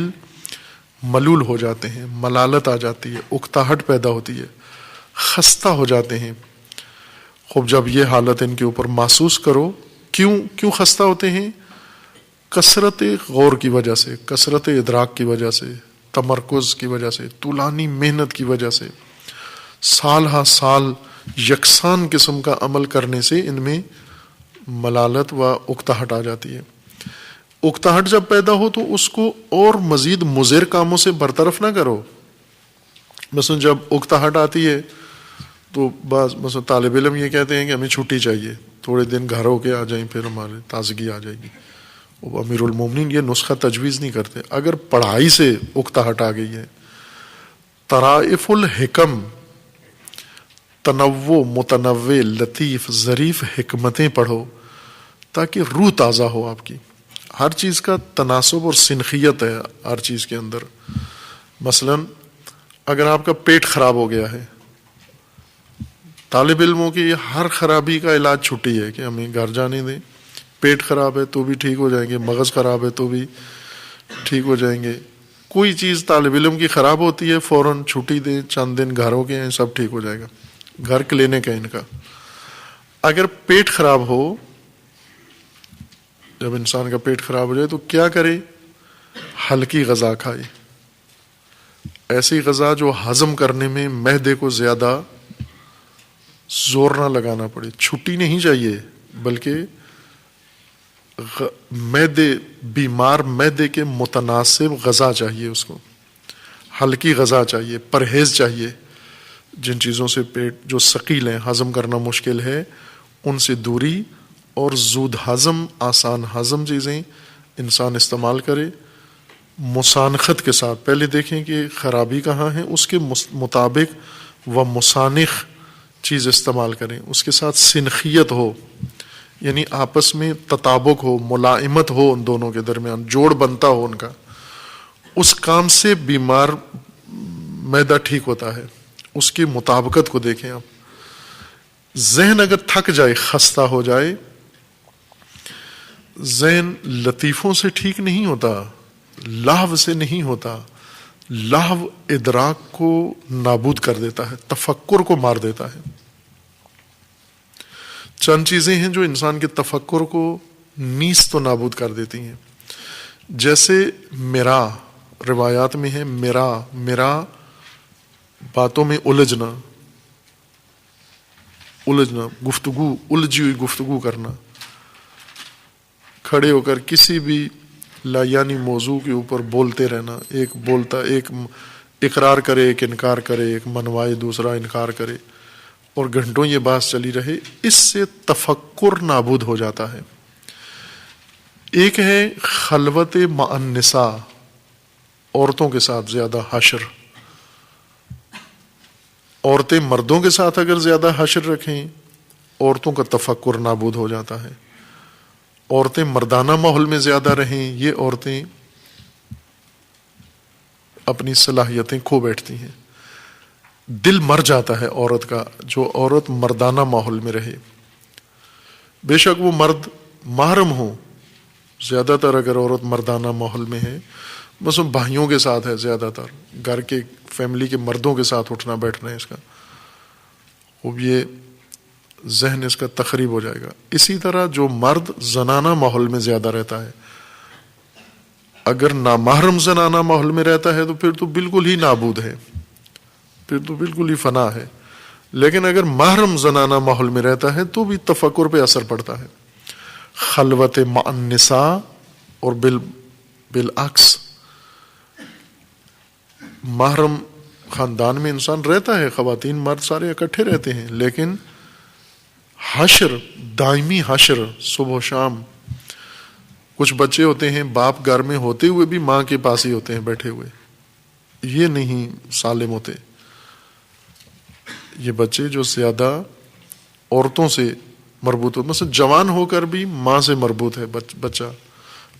ملول ہو جاتے ہیں، ملالت آ جاتی ہے، اکتاہٹ پیدا ہوتی ہے، خستہ ہو جاتے ہیں. خوب جب یہ حالت ان کے اوپر محسوس کرو، کیوں خستہ ہوتے ہیں؟ کثرت غور کی وجہ سے، کثرت ادراک کی وجہ سے، تمرکز کی وجہ سے، طولانی محنت کی وجہ سے، سال ہا سال یکساں قسم کا عمل کرنے سے ان میں ملالت و اکتاہٹ آ جاتی ہے. اکتاہٹ جب پیدا ہو تو اس کو اور مزید مضر کاموں سے برطرف نہ کرو. مثلا جب اکتاہٹ آتی ہے تو بعض مثلا طالب علم یہ کہتے ہیں کہ ہمیں چھٹی چاہیے، تھوڑے دن گھر ہو کے آ جائیں، پھر ہمارے تازگی آ جائے گی. امیر المومنین یہ نسخہ تجویز نہیں کرتے. اگر پڑھائی سے اکتاہٹ آ گئی ہے، طرائف الحکم، تنوع متنوع لطیف ظریف حکمتیں پڑھو تاکہ روح تازہ ہو آپ کی. ہر چیز کا تناسب اور سنخیت ہے ہر چیز کے اندر. مثلا اگر آپ کا پیٹ خراب ہو گیا ہے، طالب علموں کی ہر خرابی کا علاج چھٹی ہے کہ ہمیں گھر جانے دیں. پیٹ خراب ہے تو بھی ٹھیک ہو جائیں گے، مغز خراب ہے تو بھی ٹھیک ہو جائیں گے. کوئی چیز طالب علم کی خراب ہوتی ہے فوراً چھٹی دیں، چند دن گھر ہو گئے ہیں، سب ٹھیک ہو جائے گا. گھر کلینک ہے ان کا. اگر پیٹ خراب ہو، جب انسان کا پیٹ خراب ہو جائے تو کیا کرے؟ ہلکی غذا کھائے، ایسی غذا جو ہضم کرنے میں معدے کو زیادہ زور نہ لگانا پڑے. چھٹی نہیں چاہیے، بلکہ معدے بیمار معدے کے متناسب غذا چاہیے، اس کو ہلکی غذا چاہیے، پرہیز چاہیے، جن چیزوں سے پیٹ جو ثقیل ہیں، ہضم کرنا مشکل ہے، ان سے دوری، اور زود ہضم، آسان ہضم چیزیں انسان استعمال کرے مسانخت کے ساتھ۔ پہلے دیکھیں کہ خرابی کہاں ہے، اس کے مطابق وہ مسانخ چیز استعمال کریں، اس کے ساتھ سنخیت ہو، یعنی آپس میں تطابق ہو، ملائمت ہو، ان دونوں کے درمیان جوڑ بنتا ہو ان کا، اس کام سے بیمار معدہ ٹھیک ہوتا ہے۔ اس کی مطابقت کو دیکھیں آپ۔ ذہن اگر تھک جائے، خستہ ہو جائے، ذہن لطیفوں سے ٹھیک نہیں ہوتا، لہو سے نہیں ہوتا، لہو ادراک کو نابود کر دیتا ہے، تفکر کو مار دیتا ہے۔ چند چیزیں ہیں جو انسان کے تفکر کو نیست و نابود کر دیتی ہیں، جیسے مرا، روایات میں ہے مرا باتوں میں الجھنا، گفتگو، الجھی ہوئی گفتگو کرنا، کھڑے ہو کر کسی بھی لایانی موضوع کے اوپر بولتے رہنا، ایک بولتا، ایک اقرار کرے، ایک انکار کرے، ایک منوائے دوسرا انکار کرے، اور گھنٹوں یہ بات چلی رہے، اس سے تفکر نابود ہو جاتا ہے۔ ایک ہے خلوت مع النساء، عورتوں کے ساتھ زیادہ حشر، عورتیں مردوں کے ساتھ اگر زیادہ حشر رکھیں، عورتوں کا تفکر نابود ہو جاتا ہے۔ عورتیں مردانہ ماحول میں زیادہ رہیں، یہ عورتیں اپنی صلاحیتیں کھو بیٹھتی ہیں، دل مر جاتا ہے عورت کا، جو عورت مردانہ ماحول میں رہے، بے شک وہ مرد محرم ہو۔ زیادہ تر اگر عورت مردانہ ماحول میں ہے، بس بھائیوں کے ساتھ ہے، زیادہ تر گھر کے فیملی کے مردوں کے ساتھ اٹھنا بیٹھنا ہے اس کا، اب یہ ذہن اس کا تخریب ہو جائے گا۔ اسی طرح جو مرد زنانہ ماحول میں زیادہ رہتا ہے، اگر نامحرم زنانہ ماحول میں رہتا ہے تو پھر تو بالکل ہی نابود ہے، پھر تو بالکل ہی فنا ہے، لیکن اگر محرم زنانہ ماحول میں رہتا ہے تو بھی تفکر پہ اثر پڑتا ہے۔ خلوت مع النساء، اور بالعکس محرم خاندان میں انسان رہتا ہے، خواتین مرد سارے اکٹھے رہتے ہیں، لیکن حشر، دائمی حشر، صبح و شام۔ کچھ بچے ہوتے ہیں باپ گھر میں ہوتے ہوئے بھی ماں کے پاس ہی ہوتے ہیں بیٹھے ہوئے، یہ نہیں سالم ہوتے۔ یہ بچے جو زیادہ عورتوں سے مربوط ہو، مثلا جوان ہو کر بھی ماں سے مربوط ہے بچہ،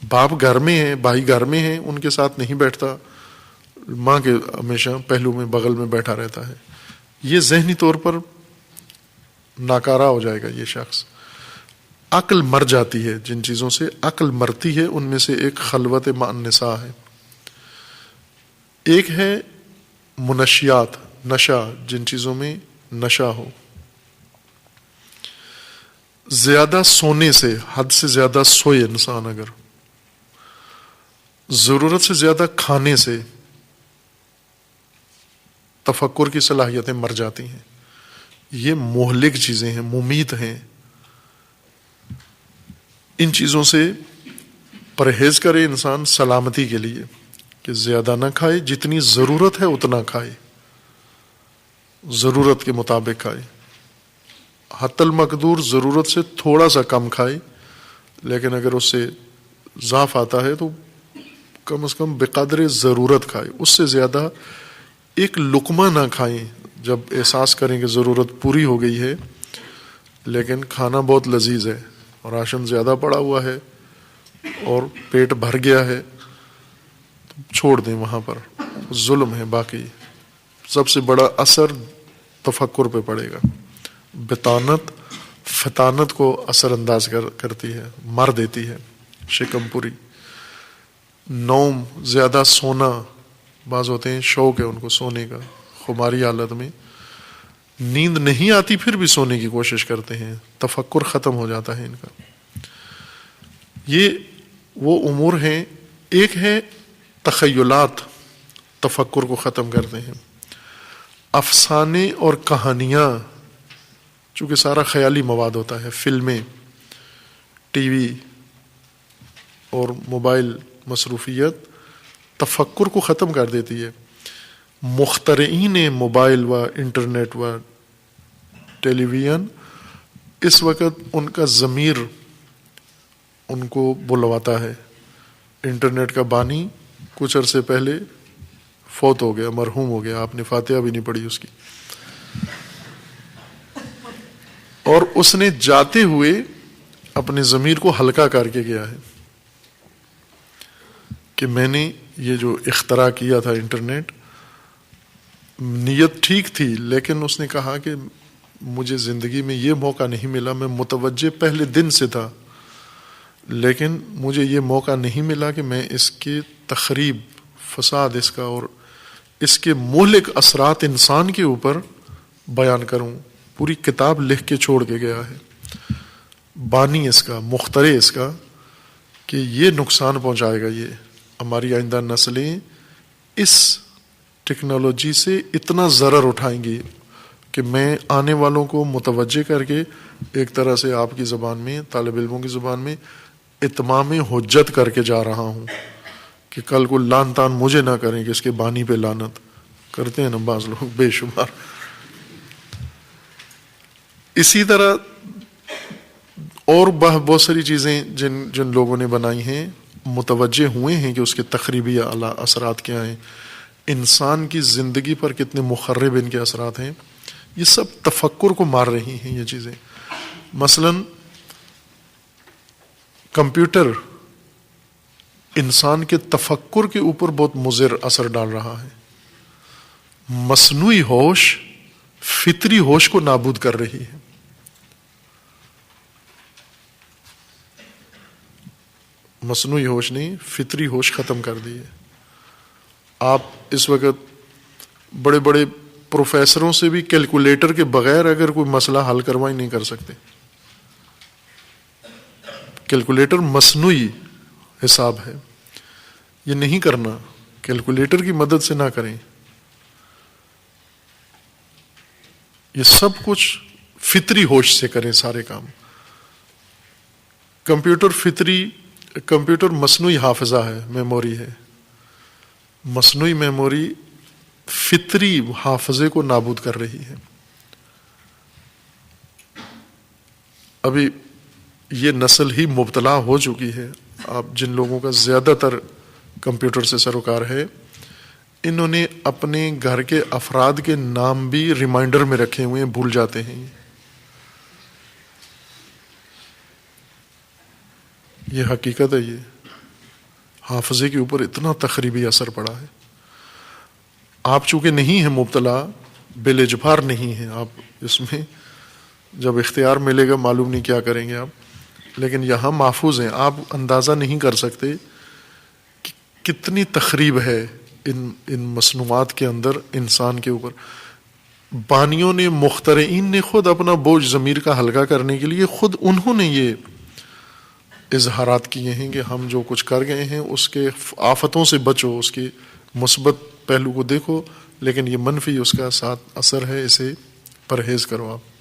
باپ گھر میں ہے، بھائی گھر میں ہے، ان کے ساتھ نہیں بیٹھتا، ماں کے ہمیشہ پہلو میں بغل میں بیٹھا رہتا ہے، یہ ذہنی طور پر ناکارہ ہو جائے گا یہ شخص۔ عقل مر جاتی ہے، جن چیزوں سے عقل مرتی ہے ان میں سے ایک خلوت مع النساء ہے۔ ایک ہے منشیات، نشہ، جن چیزوں میں نشہ ہو، زیادہ سونے سے، حد سے زیادہ سوئے انسان، اگر ضرورت سے زیادہ کھانے سے تفکر کی صلاحیتیں مر جاتی ہیں، یہ مہلک چیزیں ہیں، ممیت ہیں۔ ان چیزوں سے پرہیز کرے انسان سلامتی کے لیے، کہ زیادہ نہ کھائے، جتنی ضرورت ہے اتنا کھائے، ضرورت کے مطابق کھائے، حتی المقدور ضرورت سے تھوڑا سا کم کھائے، لیکن اگر اس سے ضعف آتا ہے تو کم از کم بقدر ضرورت کھائے، اس سے زیادہ ایک لقمہ نہ کھائیں جب احساس کریں کہ ضرورت پوری ہو گئی ہے، لیکن کھانا بہت لذیذ ہے، راشن زیادہ پڑا ہوا ہے اور پیٹ بھر گیا ہے، تو چھوڑ دیں، وہاں پر ظلم ہے۔ باقی سب سے بڑا اثر تفکر پہ پڑے گا۔ بطانت فطانت کو اثر انداز کرتی ہے، مار دیتی ہے، شکم پوری۔ نوم، زیادہ سونا، بعض ہوتے ہیں شوق ہے ان کو سونے کا، خماری حالت میں نیند نہیں آتی پھر بھی سونے کی کوشش کرتے ہیں، تفکر ختم ہو جاتا ہے ان کا۔ یہ وہ امور ہیں۔ ایک ہے تخیلات، تفکر کو ختم کرتے ہیں۔ افسانے اور کہانیاں، چونکہ سارا خیالی مواد ہوتا ہے، فلمیں، ٹی وی، اور موبائل مصروفیت تفکر کو ختم کر دیتی ہے. مخترعین موبائل و انٹرنیٹ و ٹیلی ویژن اس وقت ان کا ضمیر ان کو بلواتا ہے. انٹرنیٹ کا بانی کچھ عرصے پہلے فوت ہو گیا، مرحوم ہو گیا، آپ نے فاتحہ بھی نہیں پڑھی اس کی، اور اس نے جاتے ہوئے اپنے ضمیر کو ہلکا کر کے گیا ہے کہ میں نے یہ جو اختراع کیا تھا انٹرنیٹ، نیت ٹھیک تھی، لیکن اس نے کہا کہ مجھے زندگی میں یہ موقع نہیں ملا. میں متوجہ پہلے دن سے تھا، لیکن مجھے یہ موقع نہیں ملا کہ میں اس کے تخریب، فساد اس کا اور اس کے مہلک اثرات انسان کے اوپر بیان کروں. پوری کتاب لکھ کے چھوڑ کے گیا ہے بانی اس کا، مخترع اس کا، کہ یہ نقصان پہنچائے گا، یہ ہماری آئندہ نسلیں اس ٹیکنالوجی سے اتنا ضرر اٹھائیں گی کہ میں آنے والوں کو متوجہ کر کے ایک طرح سے آپ کی زبان میں، طالب علموں کی زبان میں، اتمام حجت کر کے جا رہا ہوں کہ کل کو لان تان مجھے نہ کریں کہ اس کے بانی پہ لعنت کرتے ہیں نا بعض لوگ بے شمار. اسی طرح اور بہت ساری چیزیں جن لوگوں نے بنائی ہیں، متوجہ ہوئے ہیں کہ اس کے تخریبی اثرات کیا ہیں، انسان کی زندگی پر کتنے مخرب ان کے اثرات ہیں. یہ سب تفکر کو مار رہی ہیں یہ چیزیں. مثلا کمپیوٹر انسان کے تفکر کے اوپر بہت مضر اثر ڈال رہا ہے. مصنوعی ہوش فطری ہوش کو نابود کر رہی ہے. مصنوعی ہوش نے فطری ہوش ختم کر دی ہے. آپ اس وقت بڑے بڑے پروفیسروں سے بھی کیلکولیٹر کے بغیر اگر کوئی مسئلہ حل کروائی نہیں کر سکتے. کیلکولیٹر مصنوعی حساب ہے، یہ نہیں کرنا، کیلکولیٹر کی مدد سے نہ کریں. یہ سب کچھ فطری ہوش سے کریں سارے کام. کمپیوٹر مصنوعی حافظہ ہے، میموری ہے. مصنوعی میموری فطری حافظے کو نابود کر رہی ہے. ابھی یہ نسل ہی مبتلا ہو چکی ہے. آپ جن لوگوں کا زیادہ تر کمپیوٹر سے سروکار ہے، انہوں نے اپنے گھر کے افراد کے نام بھی ریمائنڈر میں رکھے ہوئے ہیں، بھول جاتے ہیں. یہ حقیقت ہے. یہ حافظے کے اوپر اتنا تخریبی اثر پڑا ہے. آپ چونکہ نہیں ہیں مبتلا، بل اجبار نہیں ہیں آپ اس میں، جب اختیار ملے گا معلوم نہیں کیا کریں گے آپ، لیکن یہاں محفوظ ہیں. آپ اندازہ نہیں کر سکتے کہ کتنی تخریب ہے ان مصنوعات کے اندر انسان کے اوپر. بانیوں نے، مخترعین نے خود اپنا بوجھ ضمیر کا ہلکا کرنے کے لیے خود انہوں نے یہ اظہارات کیے ہیں کہ ہم جو کچھ کر گئے ہیں اس کے آفتوں سے بچو، اس کے مثبت پہلو کو دیکھو، لیکن یہ منفی اس کا ساتھ اثر ہے، اسے پرہیز کرو. آپ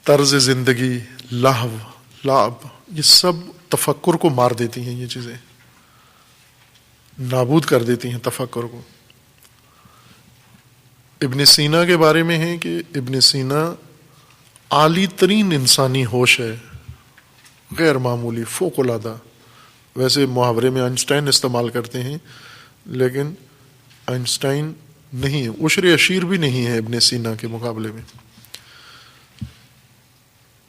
طرز زندگی، لہو، لعب، یہ سب تفکر کو مار دیتی ہیں. یہ چیزیں نابود کر دیتی ہیں تفکر کو. ابن سینا کے بارے میں ہے کہ ابن سینا عالی ترین انسانی ہوش ہے، غیر معمولی، فوق العادہ. ویسے محاورے میں آئنسٹائن استعمال کرتے ہیں، لیکن آئنسٹائن نہیں ہے، عشر عشیر بھی نہیں ہے ابن سینا کے مقابلے میں.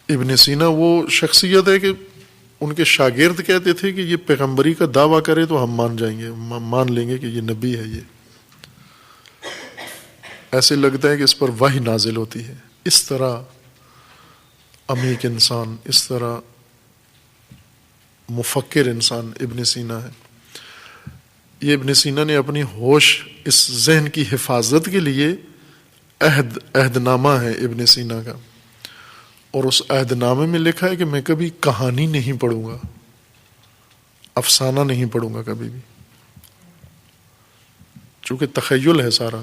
ابن سینا وہ شخصیت ہے کہ ان کے شاگرد کہتے تھے کہ یہ پیغمبری کا دعویٰ کرے تو ہم مان جائیں گے، مان لیں گے کہ یہ نبی ہے. یہ ایسے لگتا ہے کہ اس پر وحی نازل ہوتی ہے. اس طرح عمیق انسان، اس طرح مفکر انسان ابن سینا ہے. یہ ابن سینا نے اپنی ہوش، اس ذہن کی حفاظت کے لیے عہد نامہ ہے ابن سینا کا، اور اس عہد نامے میں لکھا ہے کہ میں کبھی کہانی نہیں پڑھوں گا، افسانہ نہیں پڑھوں گا کبھی بھی، چونکہ تخیل ہے، سارا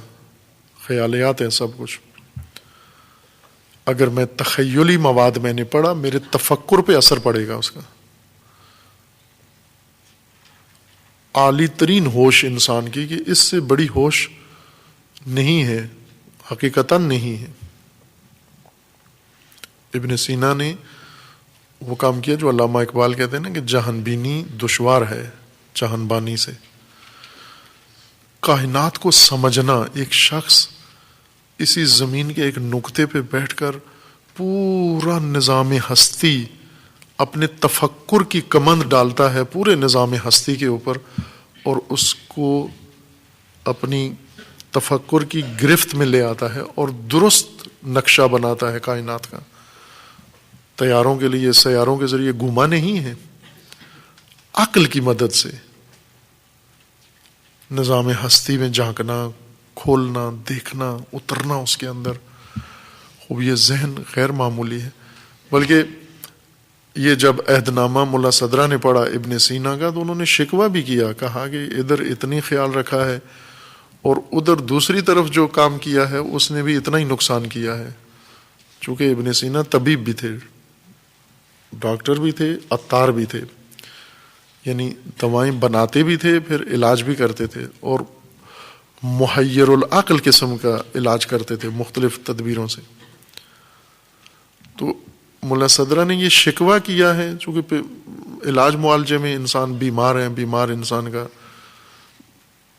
خیالیات ہے سب کچھ. اگر میں تخیلی مواد میں نے پڑھا، میرے تفکر پہ اثر پڑے گا اس کا. اعلی ترین ہوش انسان کی، کہ اس سے بڑی ہوش نہیں ہے، حقیقتاً نہیں ہے. ابن سینا نے وہ کام کیا جو علامہ اقبال کہتے ہیں نا کہ جہان بینی دشوار ہے جہان بانی سے. کائنات کو سمجھنا، ایک شخص اسی زمین کے ایک نقطے پہ بیٹھ کر پورا نظام ہستی، اپنے تفکر کی کمند ڈالتا ہے پورے نظام ہستی کے اوپر، اور اس کو اپنی تفکر کی گرفت میں لے آتا ہے اور درست نقشہ بناتا ہے کائنات کا. طیاروں کے لیے سیاروں کے ذریعے گھوما نہیں ہے، عقل کی مدد سے نظام ہستی میں جھانکنا، کھولنا، دیکھنا، اترنا اس کے اندر. خوب یہ ذہن غیر معمولی ہے. بلکہ یہ جب عہد نامہ ملا صدرہ نے پڑھا ابن سینا کا تو انہوں نے شکوہ بھی کیا، کہا کہ ادھر اتنی خیال رکھا ہے اور ادھر دوسری طرف جو کام کیا ہے اس نے بھی اتنا ہی نقصان کیا ہے. چونکہ ابن سینا طبیب بھی تھے، ڈاکٹر بھی تھے، عطار بھی تھے، یعنی دوائیں بناتے بھی تھے، پھر علاج بھی کرتے تھے، اور محیر العقل قسم کا علاج کرتے تھے مختلف تدبیروں سے. تو ملا صدرہ نے یہ شکوہ کیا ہے، چونکہ علاج معالجے میں انسان بیمار ہے، بیمار انسان کا.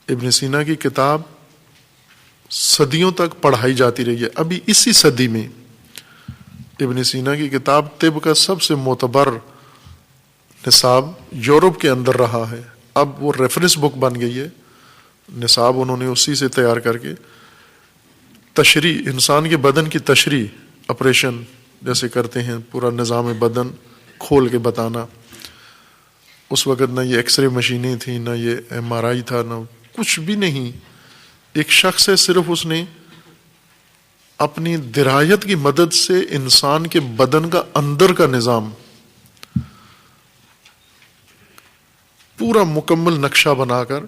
ابن سینا کی کتاب صدیوں تک پڑھائی جاتی رہی ہے. ابھی اسی صدی میں ابن سینا کی کتاب طب کا سب سے معتبر نصاب یورپ کے اندر رہا ہے. اب وہ ریفرنس بک بن گئی ہے، نصاب انہوں نے اسی سے تیار کر کے تشریح، انسان کے بدن کی تشریح، آپریشن جیسے کرتے ہیں، پورا نظام بدن کھول کے بتانا. اس وقت نہ یہ ایکس رے مشینیں تھیں، نہ یہ ایم آر آئی تھا، نہ کچھ بھی نہیں. ایک شخص ہے، صرف اس نے اپنی درایت کی مدد سے انسان کے بدن کا اندر کا نظام پورا مکمل نقشہ بنا کر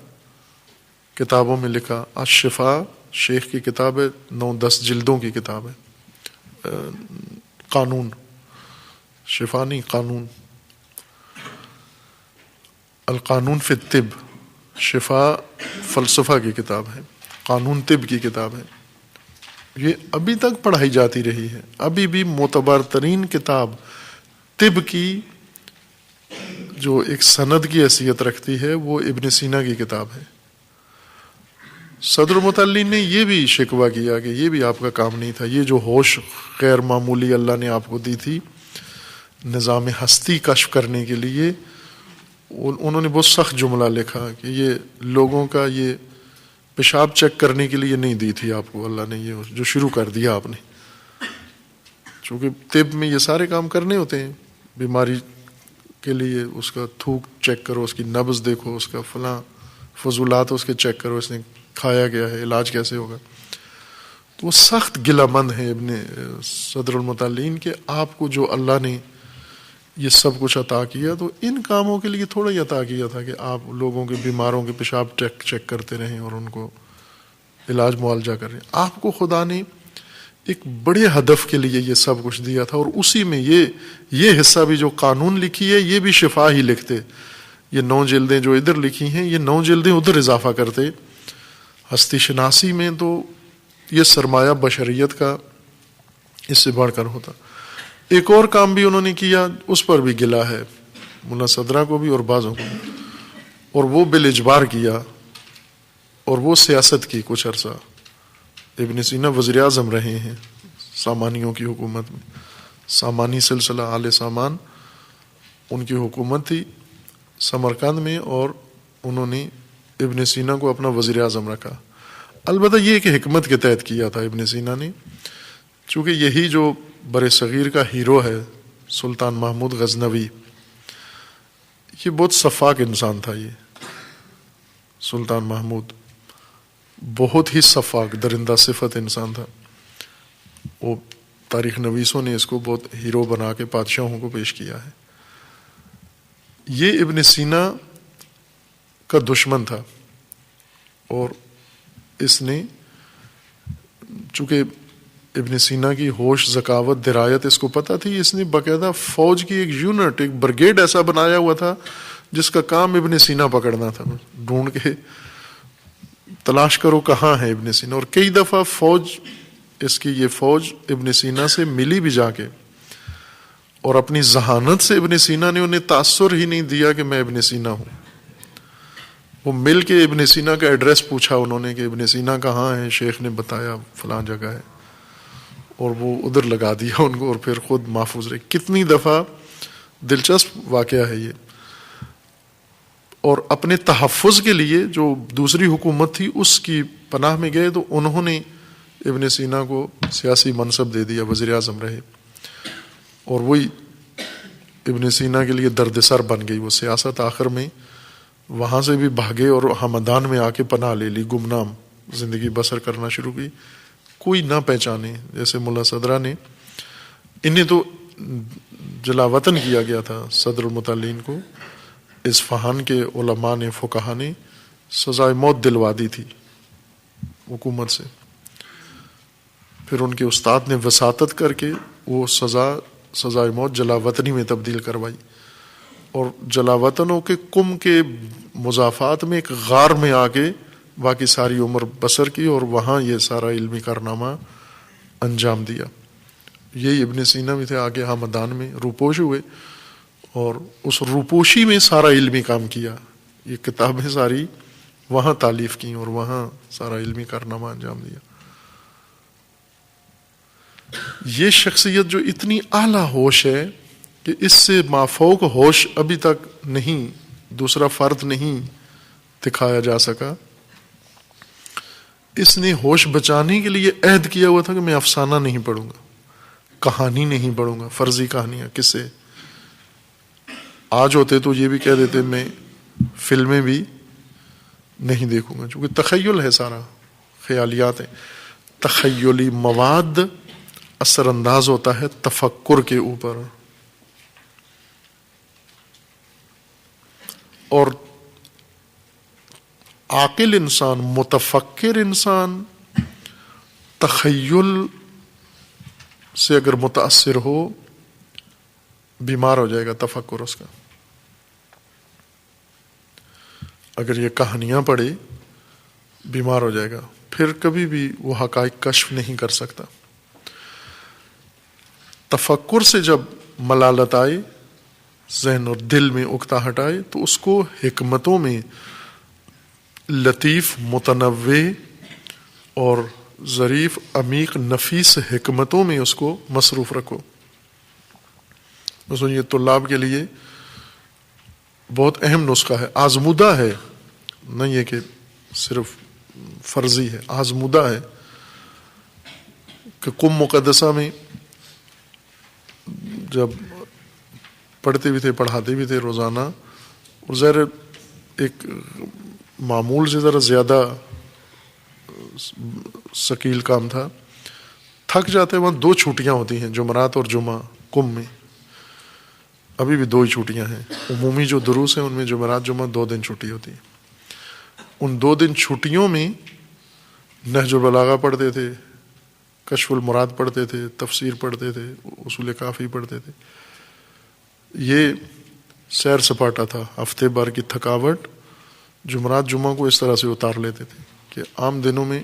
کتابوں میں لکھا. الشفا شیخ کی کتاب ہے، 9-10 جلدوں کی کتاب ہے. قانون، شفا نہیں، قانون. القانون فی الطب، شفا فلسفہ کی کتاب ہے، قانون طب کی کتاب ہے. یہ ابھی تک پڑھائی جاتی رہی ہے. ابھی بھی معتبر ترین کتاب طب کی جو ایک سند کی حیثیت رکھتی ہے وہ ابن سینا کی کتاب ہے. صدر المتعلین نے یہ بھی شکوہ کیا کہ یہ بھی آپ کا کام نہیں تھا. یہ جو ہوش غیر معمولی اللہ نے آپ کو دی تھی نظام ہستی کشف کرنے کے لیے، انہوں نے بہت سخت جملہ لکھا کہ یہ لوگوں کا یہ پیشاب چیک کرنے کے لیے نہیں دی تھی آپ کو اللہ نے، یہ جو شروع کر دیا آپ نے. چونکہ طب میں یہ سارے کام کرنے ہوتے ہیں، بیماری کے لیے اس کا تھوک چیک کرو، اس کی نبض دیکھو، اس کا فلاں فضولات اس کے چیک کرو، اس نے کھایا گیا ہے، علاج کیسے ہوگا. تو وہ سخت گلہ مند ہیں ابن صدر المتعلین کہ آپ کو جو اللہ نے یہ سب کچھ عطا کیا تو ان کاموں کے لیے تھوڑا ہی عطا کیا تھا کہ آپ لوگوں کے بیماروں کے پیشاب چیک کرتے رہیں اور ان کو علاج معالجہ کریں. آپ کو خدا نے ایک بڑے ہدف کے لیے یہ سب کچھ دیا تھا، اور اسی میں یہ حصہ بھی جو قانون لکھی ہے یہ بھی شفا ہی لکھتے. یہ 9 جلدیں جو ادھر لکھی ہیں یہ 9 جلدیں ادھر اضافہ کرتے. ہستی شناسی میں تو یہ سرمایہ بشریت کا اس سے بڑھ کر ہوتا. ایک اور کام بھی انہوں نے کیا، اس پر بھی گلہ ہے ملا صدرہ کو بھی اور بعضوں کو بھی، اور وہ بالاجبار کیا، اور وہ سیاست کی کچھ عرصہ. ابن سینا وزیر اعظم رہے ہیں سامانیوں کی حکومت میں. سامانی سلسلہ آل سامان ان کی حکومت تھی سمرقند میں، اور انہوں نے ابن سینا کو اپنا وزیر اعظم رکھا. البتہ یہ ایک حکمت کے تحت کیا تھا ابن سینا نے، چونکہ یہی جو بر صغیر کا ہیرو ہے سلطان محمود غزنوی، یہ بہت شفاق انسان تھا. یہ سلطان محمود بہت ہی شفاق درندہ صفت انسان تھا. وہ تاریخ نویسوں نے اس کو بہت ہیرو بنا کے بادشاہوں کو پیش کیا ہے. یہ ابن سینا کا دشمن تھا، اور اس نے چونکہ ابن سینا کی ہوش، ذکاوت، درایت اس کو پتہ تھی. اس نے باقاعدہ فوج کی ایک یونٹ، ایک بریگیڈ ایسا بنایا ہوا تھا جس کا کام ابن سینا پکڑنا تھا. ڈھونڈ کے تلاش کرو کہاں ہے ابن سینا. اور کئی دفعہ فوج، اس کی یہ فوج ابن سینا سے ملی بھی جا کے، اور اپنی ذہانت سے ابن سینا نے انہیں تاثر ہی نہیں دیا کہ میں ابن سینا ہوں. وہ مل کے ابن سینا کا ایڈریس پوچھا انہوں نے کہ ابن سینا کہاں ہے. شیخ نے بتایا فلاں جگہ ہے، اور وہ ادھر لگا دیا ان کو، اور پھر خود محفوظ رہے. کتنی دفعہ دلچسپ واقعہ ہے یہ. اور اپنے تحفظ کے لیے جو دوسری حکومت تھی اس کی پناہ میں گئے، تو انہوں نے ابن سینا کو سیاسی منصب دے دیا، وزیر اعظم رہے. اور وہی ابن سینا کے لیے درد سر بن گئی وہ سیاست. آخر میں وہاں سے بھی بھاگے اور ہمدان میں آ کے پناہ لے لی، گمنام زندگی بسر کرنا شروع کی. کوئی نہ پہچانے، جیسے ملا صدرہ نے، انہیں تو جلا وطن کیا گیا تھا صدر المتعلین کو. اصفہان کے علماء نے، فقہا نے سزائے موت دلوا دی تھی حکومت سے. پھر ان کے استاد نے وساطت کر کے وہ سزائے موت جلا وطنی میں تبدیل کروائی. اور جلا وطنوں کے کم کے مضافات میں ایک غار میں آ کے باقی ساری عمر بسر کی، اور وہاں یہ سارا علمی کارنامہ انجام دیا. یہی ابن سینا بھی تھے. آگے ہمدان میں روپوش ہوئے، اور اس روپوشی میں سارا علمی کام کیا. یہ کتابیں ساری وہاں تالیف کی اور وہاں سارا علمی کارنامہ انجام دیا. یہ شخصیت جو اتنی اعلیٰ ہوش ہے کہ اس سے مافوق ہوش ابھی تک نہیں، دوسرا فرد نہیں دکھایا جا سکا. اس نے ہوش بچانے کے لیے عہد کیا ہوا تھا کہ میں افسانہ نہیں پڑھوں گا، کہانی نہیں پڑھوں گا، فرضی کہانیاں. کس سے آج ہوتے تو یہ بھی کہہ دیتے میں فلمیں بھی نہیں دیکھوں گا، چونکہ تخیل ہے، سارا خیالیات ہیں. تخیلی مواد اثر انداز ہوتا ہے تفکر کے اوپر، اور عاقل انسان، متفکر انسان تخیل سے اگر متاثر ہو، بیمار ہو جائے گا تفکر اس کا. اگر یہ کہانیاں پڑھے بیمار ہو جائے گا، پھر کبھی بھی وہ حقائق کشف نہیں کر سکتا. تفکر سے جب ملالت آئے، ذہن اور دل میں اکتاہٹ آئے، تو اس کو حکمتوں میں لطیف، متنوع اور ظریف، عمیق، نفیس حکمتوں میں اس کو مصروف رکھو. مثلا یہ طلاب کے لیے بہت اہم نسخہ ہے، آزمودہ ہے، نہ یہ کہ صرف فرضی ہے، آزمودہ ہے. کہ قم مقدسہ میں جب پڑھتے بھی تھے، پڑھاتے بھی تھے روزانہ، اور ظاہر ایک معمول سے ذرا زیادہ ثقیل کام تھا. تھک جاتے. وہاں 2 چھٹیاں ہوتی ہیں، جمعرات اور جمعہ. قم میں ابھی بھی 2 ہی چھٹیاں ہیں. عمومی جو دروس ہیں ان میں جمعرات جمعہ 2 دن چھٹی ہوتی ہے. ان 2 دن چھٹیوں میں نہج البلاغہ پڑھتے تھے، کشف المراد پڑھتے تھے، تفسیر پڑھتے تھے، اصول کافی پڑھتے تھے. یہ سیر سپاٹا تھا. ہفتے بھر کی تھکاوٹ جمعرات جمعہ کو اس طرح سے اتار لیتے تھے کہ عام دنوں میں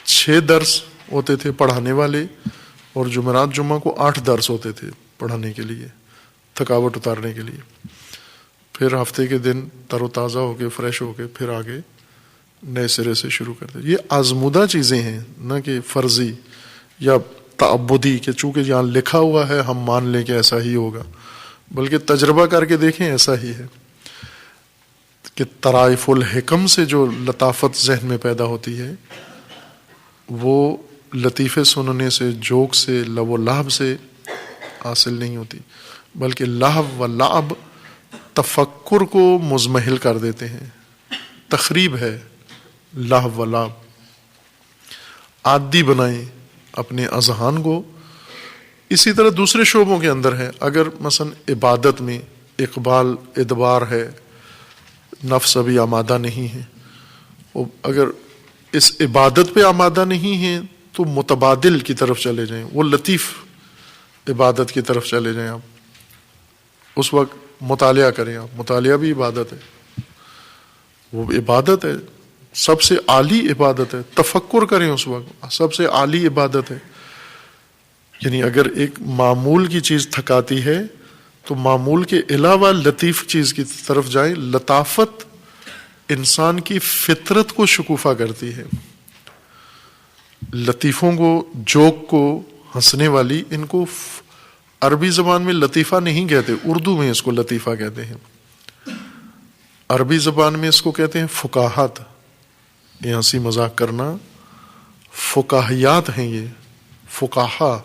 6 درس ہوتے تھے پڑھانے والے، اور جمعرات جمعہ کو 8 درس ہوتے تھے پڑھانے کے لیے، تھکاوٹ اتارنے کے لیے. پھر ہفتے کے دن تر و تازہ ہو کے، فریش ہو کے، پھر آگے نئے سرے سے شروع کرتے. یہ آزمودہ چیزیں ہیں، نہ کہ فرضی یا تعبدی کہ چونکہ یہاں لکھا ہوا ہے ہم مان لیں کہ ایسا ہی ہوگا، بلکہ تجربہ کر کے دیکھیں ایسا ہی ہے. کہ طرائف الحکم سے جو لطافت ذہن میں پیدا ہوتی ہے، وہ لطیفے سننے سے، جوک سے، لو و لعب سے حاصل نہیں ہوتی، بلکہ لہو و لعب تفکر کو مزمحل کر دیتے ہیں. تخریب ہے لہو و لعب. عادی بنائیں اپنے اذہان کو. اسی طرح دوسرے شعبوں کے اندر ہے. اگر مثلا عبادت میں اقبال، ادبار ہے، نفس ابھی آمادہ نہیں ہے، اگر اس عبادت پہ آمادہ نہیں ہے تو متبادل کی طرف چلے جائیں، وہ لطیف عبادت کی طرف چلے جائیں آپ. اس وقت مطالعہ کریں آپ، مطالعہ بھی عبادت ہے، وہ عبادت ہے، سب سے اعلی عبادت ہے. تفکر کریں اس وقت، سب سے اعلی عبادت ہے. یعنی اگر ایک معمول کی چیز تھکاتی ہے تو معمول کے علاوہ لطیف چیز کی طرف جائیں. لطافت انسان کی فطرت کو شکوفا کرتی ہے. لطیفوں کو، جوک کو، ہنسنے والی، ان کو عربی زبان میں لطیفہ نہیں کہتے، اردو میں اس کو لطیفہ کہتے ہیں. عربی زبان میں اس کو کہتے ہیں فکاہت، یہ ہنسی مذاق کرنا. فکاہیات ہیں یہ، فکاہا،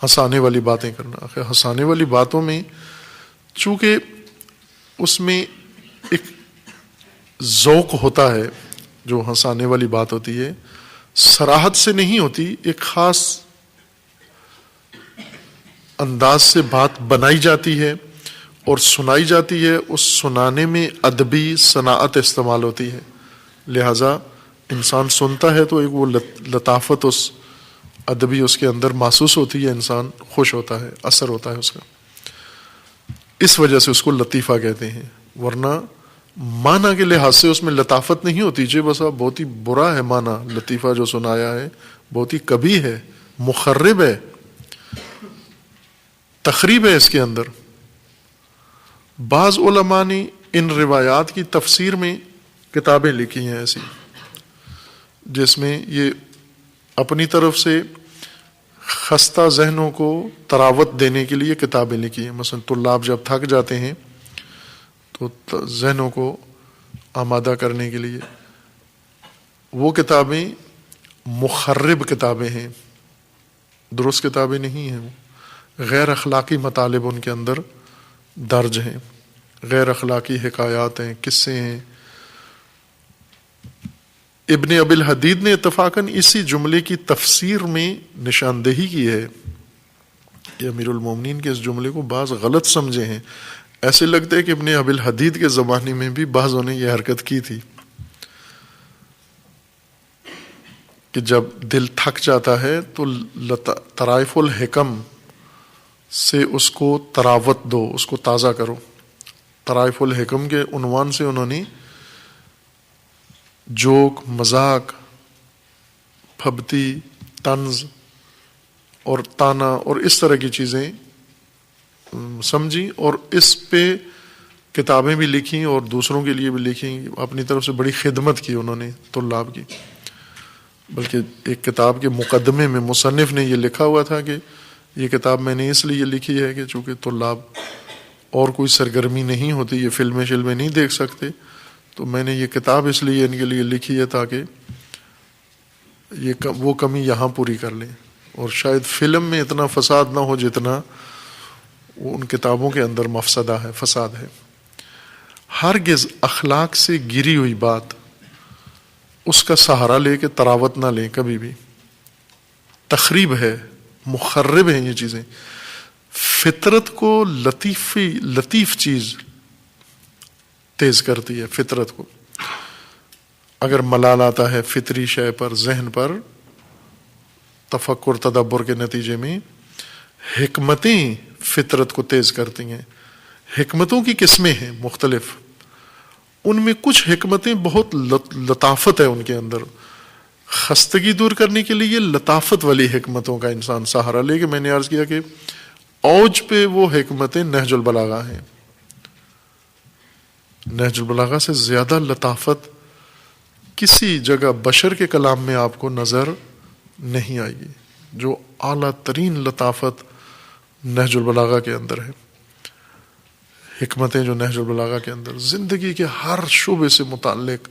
ہنسانے والی باتیں کرنا. ہنسانے والی باتوں میں چونکہ اس میں ایک ذوق ہوتا ہے، جو ہنسانے والی بات ہوتی ہے صراحت سے نہیں ہوتی، ایک خاص انداز سے بات بنائی جاتی ہے اور سنائی جاتی ہے. اس سنانے میں ادبی صناعت استعمال ہوتی ہے، لہذا انسان سنتا ہے تو ایک وہ لطافت اس ادبی اس کے اندر محسوس ہوتی ہے، انسان خوش ہوتا ہے، اثر ہوتا ہے اس کا. اس وجہ سے اس کو لطیفہ کہتے ہیں. ورنہ معنی کے لحاظ سے اس میں لطافت نہیں ہوتی. جی بس بہت ہی برا ہے معنی، لطیفہ جو سنایا ہے بہت ہی کبھی ہے، مخرب ہے، تخریب ہے اس کے اندر. بعض علماء نے ان روایات کی تفسیر میں کتابیں لکھی ہیں ایسی، جس میں یہ اپنی طرف سے خستہ ذہنوں کو تراوت دینے کے لیے کتابیں لکھی ہیں. مثلا طلاب جب تھک جاتے ہیں تو ذہنوں کو آمادہ کرنے کے لیے وہ کتابیں مخرب کتابیں ہیں، درست کتابیں نہیں ہیں. وہ غیر اخلاقی مطالب ان کے اندر درج ہیں، غیر اخلاقی حکایات ہیں، قصے ہیں. ابن ابی الحدید نے اتفاقاً اسی جملے کی تفسیر میں نشاندہی کی ہے کہ امیر المومنین کے اس جملے کو بعض غلط سمجھے ہیں. ایسے لگتا ہے کہ ابن ابی الحدید کے زمانے میں بھی بعضوں نے یہ حرکت کی تھی کہ جب دل تھک جاتا ہے تو طرائف الحکم سے اس کو تراوت دو، اس کو تازہ کرو. طرائف الحکم کے عنوان سے انہوں نے جوک، مذاق، پھبتی، طنز اور تانا اور اس طرح کی چیزیں سمجھی، اور اس پہ کتابیں بھی لکھیں اور دوسروں کے لیے بھی لکھیں. اپنی طرف سے بڑی خدمت کی انہوں نے طلاب کی. بلکہ ایک کتاب کے مقدمے میں مصنف نے یہ لکھا ہوا تھا کہ یہ کتاب میں نے اس لیے لکھی ہے کہ چونکہ طلاب اور کوئی سرگرمی نہیں ہوتی، یہ فلمیں نہیں دیکھ سکتے، تو میں نے یہ کتاب اس لیے ان کے لیے لکھی ہے تاکہ وہ کمی یہاں پوری کر لیں. اور شاید فلم میں اتنا فساد نہ ہو جتنا ان کتابوں کے اندر مفسدہ ہے، فساد ہے. ہرگز اخلاق سے گری ہوئی بات اس کا سہارا لے کے تراوت نہ لیں کبھی بھی. تخریب ہے، مخرب ہیں یہ چیزیں. فطرت کو لطیف چیز تیز کرتی ہے. فطرت کو اگر ملال آتا ہے فطری شے پر، ذہن پر، تفکر تدبر کے نتیجے میں حکمتیں فطرت کو تیز کرتی ہیں. حکمتوں کی قسمیں ہیں مختلف، ان میں کچھ حکمتیں بہت لطافت ہے ان کے اندر. خستگی دور کرنے کے لیے لطافت والی حکمتوں کا انسان سہارا لے کے، میں نے عرض کیا کہ اوج پہ وہ حکمتیں نہج البلاغہ ہیں. نہج البلاغہ سے زیادہ لطافت کسی جگہ بشر کے کلام میں آپ کو نظر نہیں آئے گی. جو اعلیٰ ترین لطافت نہج البلاغہ کے اندر ہے، حکمتیں جو نہج البلاغہ کے اندر زندگی کے ہر شعبے سے متعلق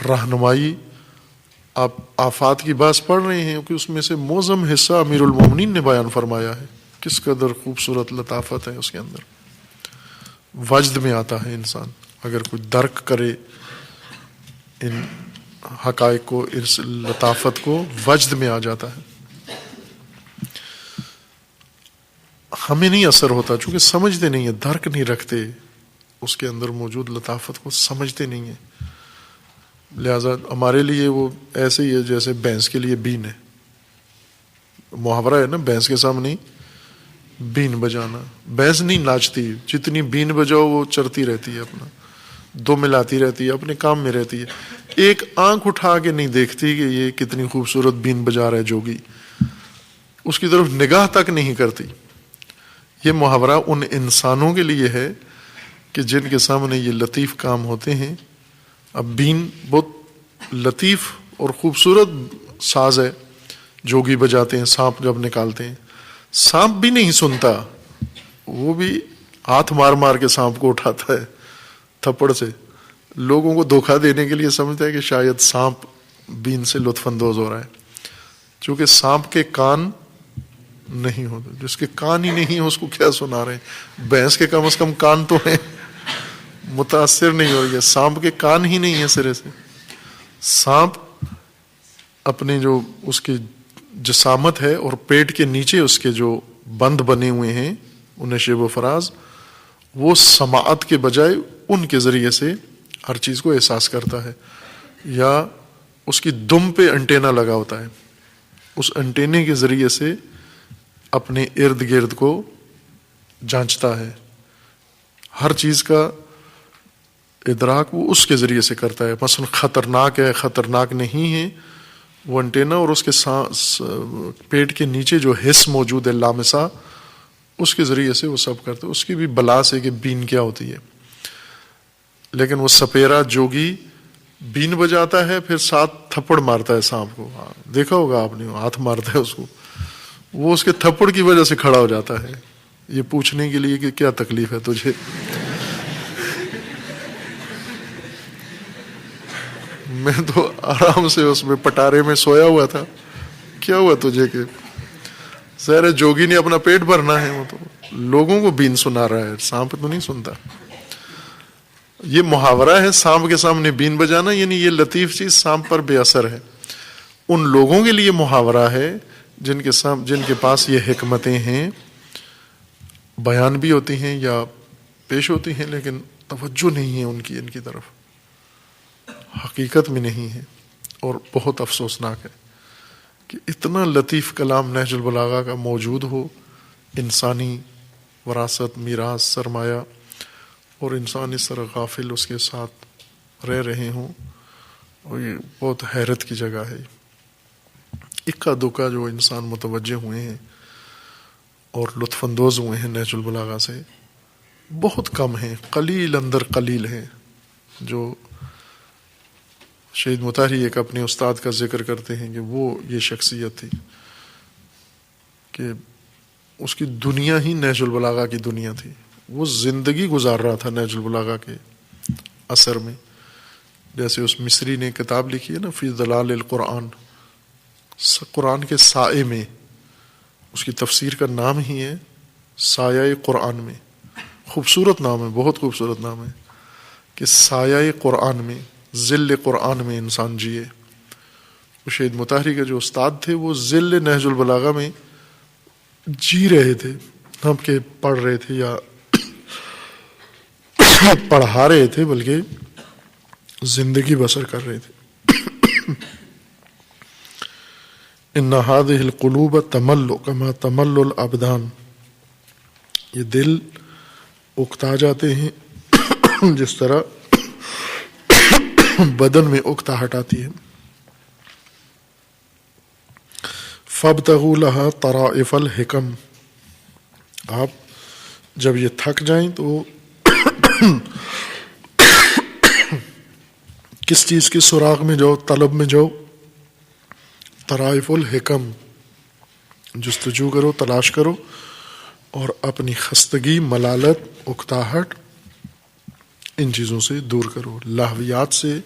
رہنمائی. آپ آفات کی بات پڑھ رہے ہیں کہ اس میں سے معظم حصہ امیر المومنین نے بیان فرمایا ہے. کس قدر خوبصورت لطافت ہے اس کے اندر. وجد میں آتا ہے انسان اگر کوئی درک کرے ان حقائق کو، اس لطافت کو، وجد میں آ جاتا ہے. ہمیں نہیں اثر ہوتا چونکہ سمجھتے نہیں ہیں، درک نہیں رکھتے، اس کے اندر موجود لطافت کو سمجھتے نہیں ہیں. لہذا ہمارے لیے وہ ایسے ہی ہے جیسے بھینس کے لیے بین ہے. محاورہ ہے نا بھینس کے سامنے بین بجانا. بھینس نہیں ناچتی, جتنی بین بجاؤ وہ چرتی رہتی ہے, اپنا دو ملاتی رہتی ہے, اپنے کام میں رہتی ہے, ایک آنکھ اٹھا کے نہیں دیکھتی کہ یہ کتنی خوبصورت بین بجا رہا ہے جوگی, اس کی طرف نگاہ تک نہیں کرتی. یہ محاورہ ان انسانوں کے لیے ہے کہ جن کے سامنے یہ لطیف کام ہوتے ہیں. اب بین بہت لطیف اور خوبصورت ساز ہے, جوگی بجاتے ہیں, سانپ جب نکالتے ہیں, سانپ بھی نہیں سنتا, وہ بھی ہاتھ مار مار کے سانپ کو اٹھاتا ہے تھپڑ سے, لوگوں کو دھوکہ دینے کے لیے سمجھتا ہے کہ شاید سانپ بین سے لطف اندوز ہو رہا ہے. چونکہ سانپ کے کان نہیں ہوتے, جس کے کان ہی نہیں ہے اس کو کیا سنا رہے ہیں. بھینس کے کم از کم کان تو ہیں, متاثر نہیں ہو رہی ہے. سانپ کے کان ہی نہیں ہے سرے سے. سانپ اپنے جو اس کی جسامت ہے اور پیٹ کے نیچے اس کے جو بند بنے ہوئے ہیں نشیب و فراز, وہ سماعت کے بجائے ان کے ذریعے سے ہر چیز کو احساس کرتا ہے. یا اس کی دم پہ انٹینا لگا ہوتا ہے, اس انٹینے کے ذریعے سے اپنے ارد گرد کو جانچتا ہے. ہر چیز کا ادراک وہ اس کے ذریعے سے کرتا ہے. مثلا خطرناک ہے, خطرناک نہیں ہے, وہ انٹینا اور اس کے پیٹ کے نیچے جو حس موجود ہے لامسا, اس کے ذریعے سے وہ سب کرتا ہے. اس کی بھی بلاس ہے کہ بین کیا ہوتی ہے. لیکن وہ سپیرا جوگی بین بجاتا ہے, پھر ساتھ تھپڑ مارتا ہے سانپ کو. دیکھا ہوگا آپ نے, ہاتھ مارتا ہے اس کو, وہ اس کے تھپڑ کی وجہ سے کھڑا ہو جاتا ہے, یہ پوچھنے کے لیے کہ کیا تکلیف ہے تجھے. میں تو آرام سے اس میں پٹارے میں سویا ہوا تھا, کیا ہوا تجھے کہ ظاہر جوگی نے اپنا پیٹ بھرنا ہے, وہ تو لوگوں کو بین سنا رہا ہے, سانپ تو نہیں سنتا. یہ محاورہ ہے سانپ کے سامنے بین بجانا, یعنی یہ لطیف چیز سانپ پر بے اثر ہے. ان لوگوں کے لیے محاورہ ہے جن کے پاس یہ حکمتیں ہیں, بیان بھی ہوتی ہیں یا پیش ہوتی ہیں, لیکن توجہ نہیں ہے ان کی طرف, حقیقت میں نہیں ہے. اور بہت افسوسناک ہے کہ اتنا لطیف کلام نہج البلاغہ کا موجود ہو, انسانی وراثت, میراث, سرمایہ, اور انسان اس طرح غافل اس کے ساتھ رہ رہے ہوں, اور یہ بہت حیرت کی جگہ ہے. اکا دکا جو انسان متوجہ ہوئے ہیں اور لطف اندوز ہوئے ہیں نہج البلاغہ سے, بہت کم ہیں, قلیل اندر قلیل ہیں. جو شہید مطہری ایک اپنے استاد کا ذکر کرتے ہیں کہ وہ یہ شخصیت تھی کہ اس کی دنیا ہی نہج البلاغہ کی دنیا تھی. وہ زندگی گزار رہا تھا نہج البلاغہ کے اثر میں. جیسے اس مصری نے کتاب لکھی ہے نا, فی ظلال القرآن, قرآن کے سائے میں, اس کی تفسیر کا نام ہی ہے سایہ قرآن میں. خوبصورت نام ہے, بہت خوبصورت نام ہے کہ سایہ قرآن میں, ظل قرآن میں انسان جیے. وہ شہید مطہری کے جو استاد تھے وہ ظل نہج البلاغہ میں جی رہے تھے, ہم کے پڑھ رہے تھے یا پڑھا رہے تھے, بلکہ زندگی بسر کر رہے تھے. ان هذه القلوب تمل كما تمل الابدان, یہ دل اکتا جاتے ہیں جس طرح بدن میں اکتا ہٹاتی ہے. فابتغوا لها طرائف الحکم, آپ جب یہ تھک جائیں تو کس چیز کے سراغ میں جاؤ, طلب میں جاؤ. طرائف الحکم, جستجو کرو, تلاش کرو, اور اپنی خستگی, ملالت, اکتاہٹ, ان چیزوں سے دور کرو. لہویات سے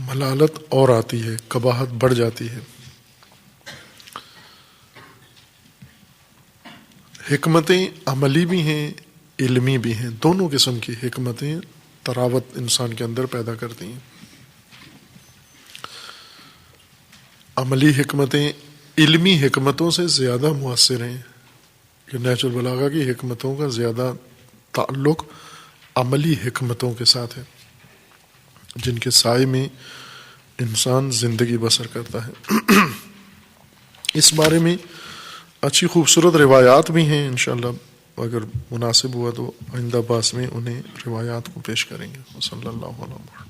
ملالت اور آتی ہے, قباحت بڑھ جاتی ہے. حکمتیں عملی بھی ہیں, علمی بھی ہیں, دونوں قسم کی حکمتیں تراوت انسان کے اندر پیدا کرتی ہیں. عملی حکمتیں علمی حکمتوں سے زیادہ مؤثر ہیں. کہ نہج البلاغہ کی حکمتوں کا زیادہ تعلق عملی حکمتوں کے ساتھ ہے, جن کے سائے میں انسان زندگی بسر کرتا ہے. اس بارے میں اچھی خوبصورت روایات بھی ہیں، انشاءاللہ اگر مناسب ہوا تو آئندہ باس میں انہیں روایات کو پیش کریں گے۔ صلی اللہ علیہ وسلم۔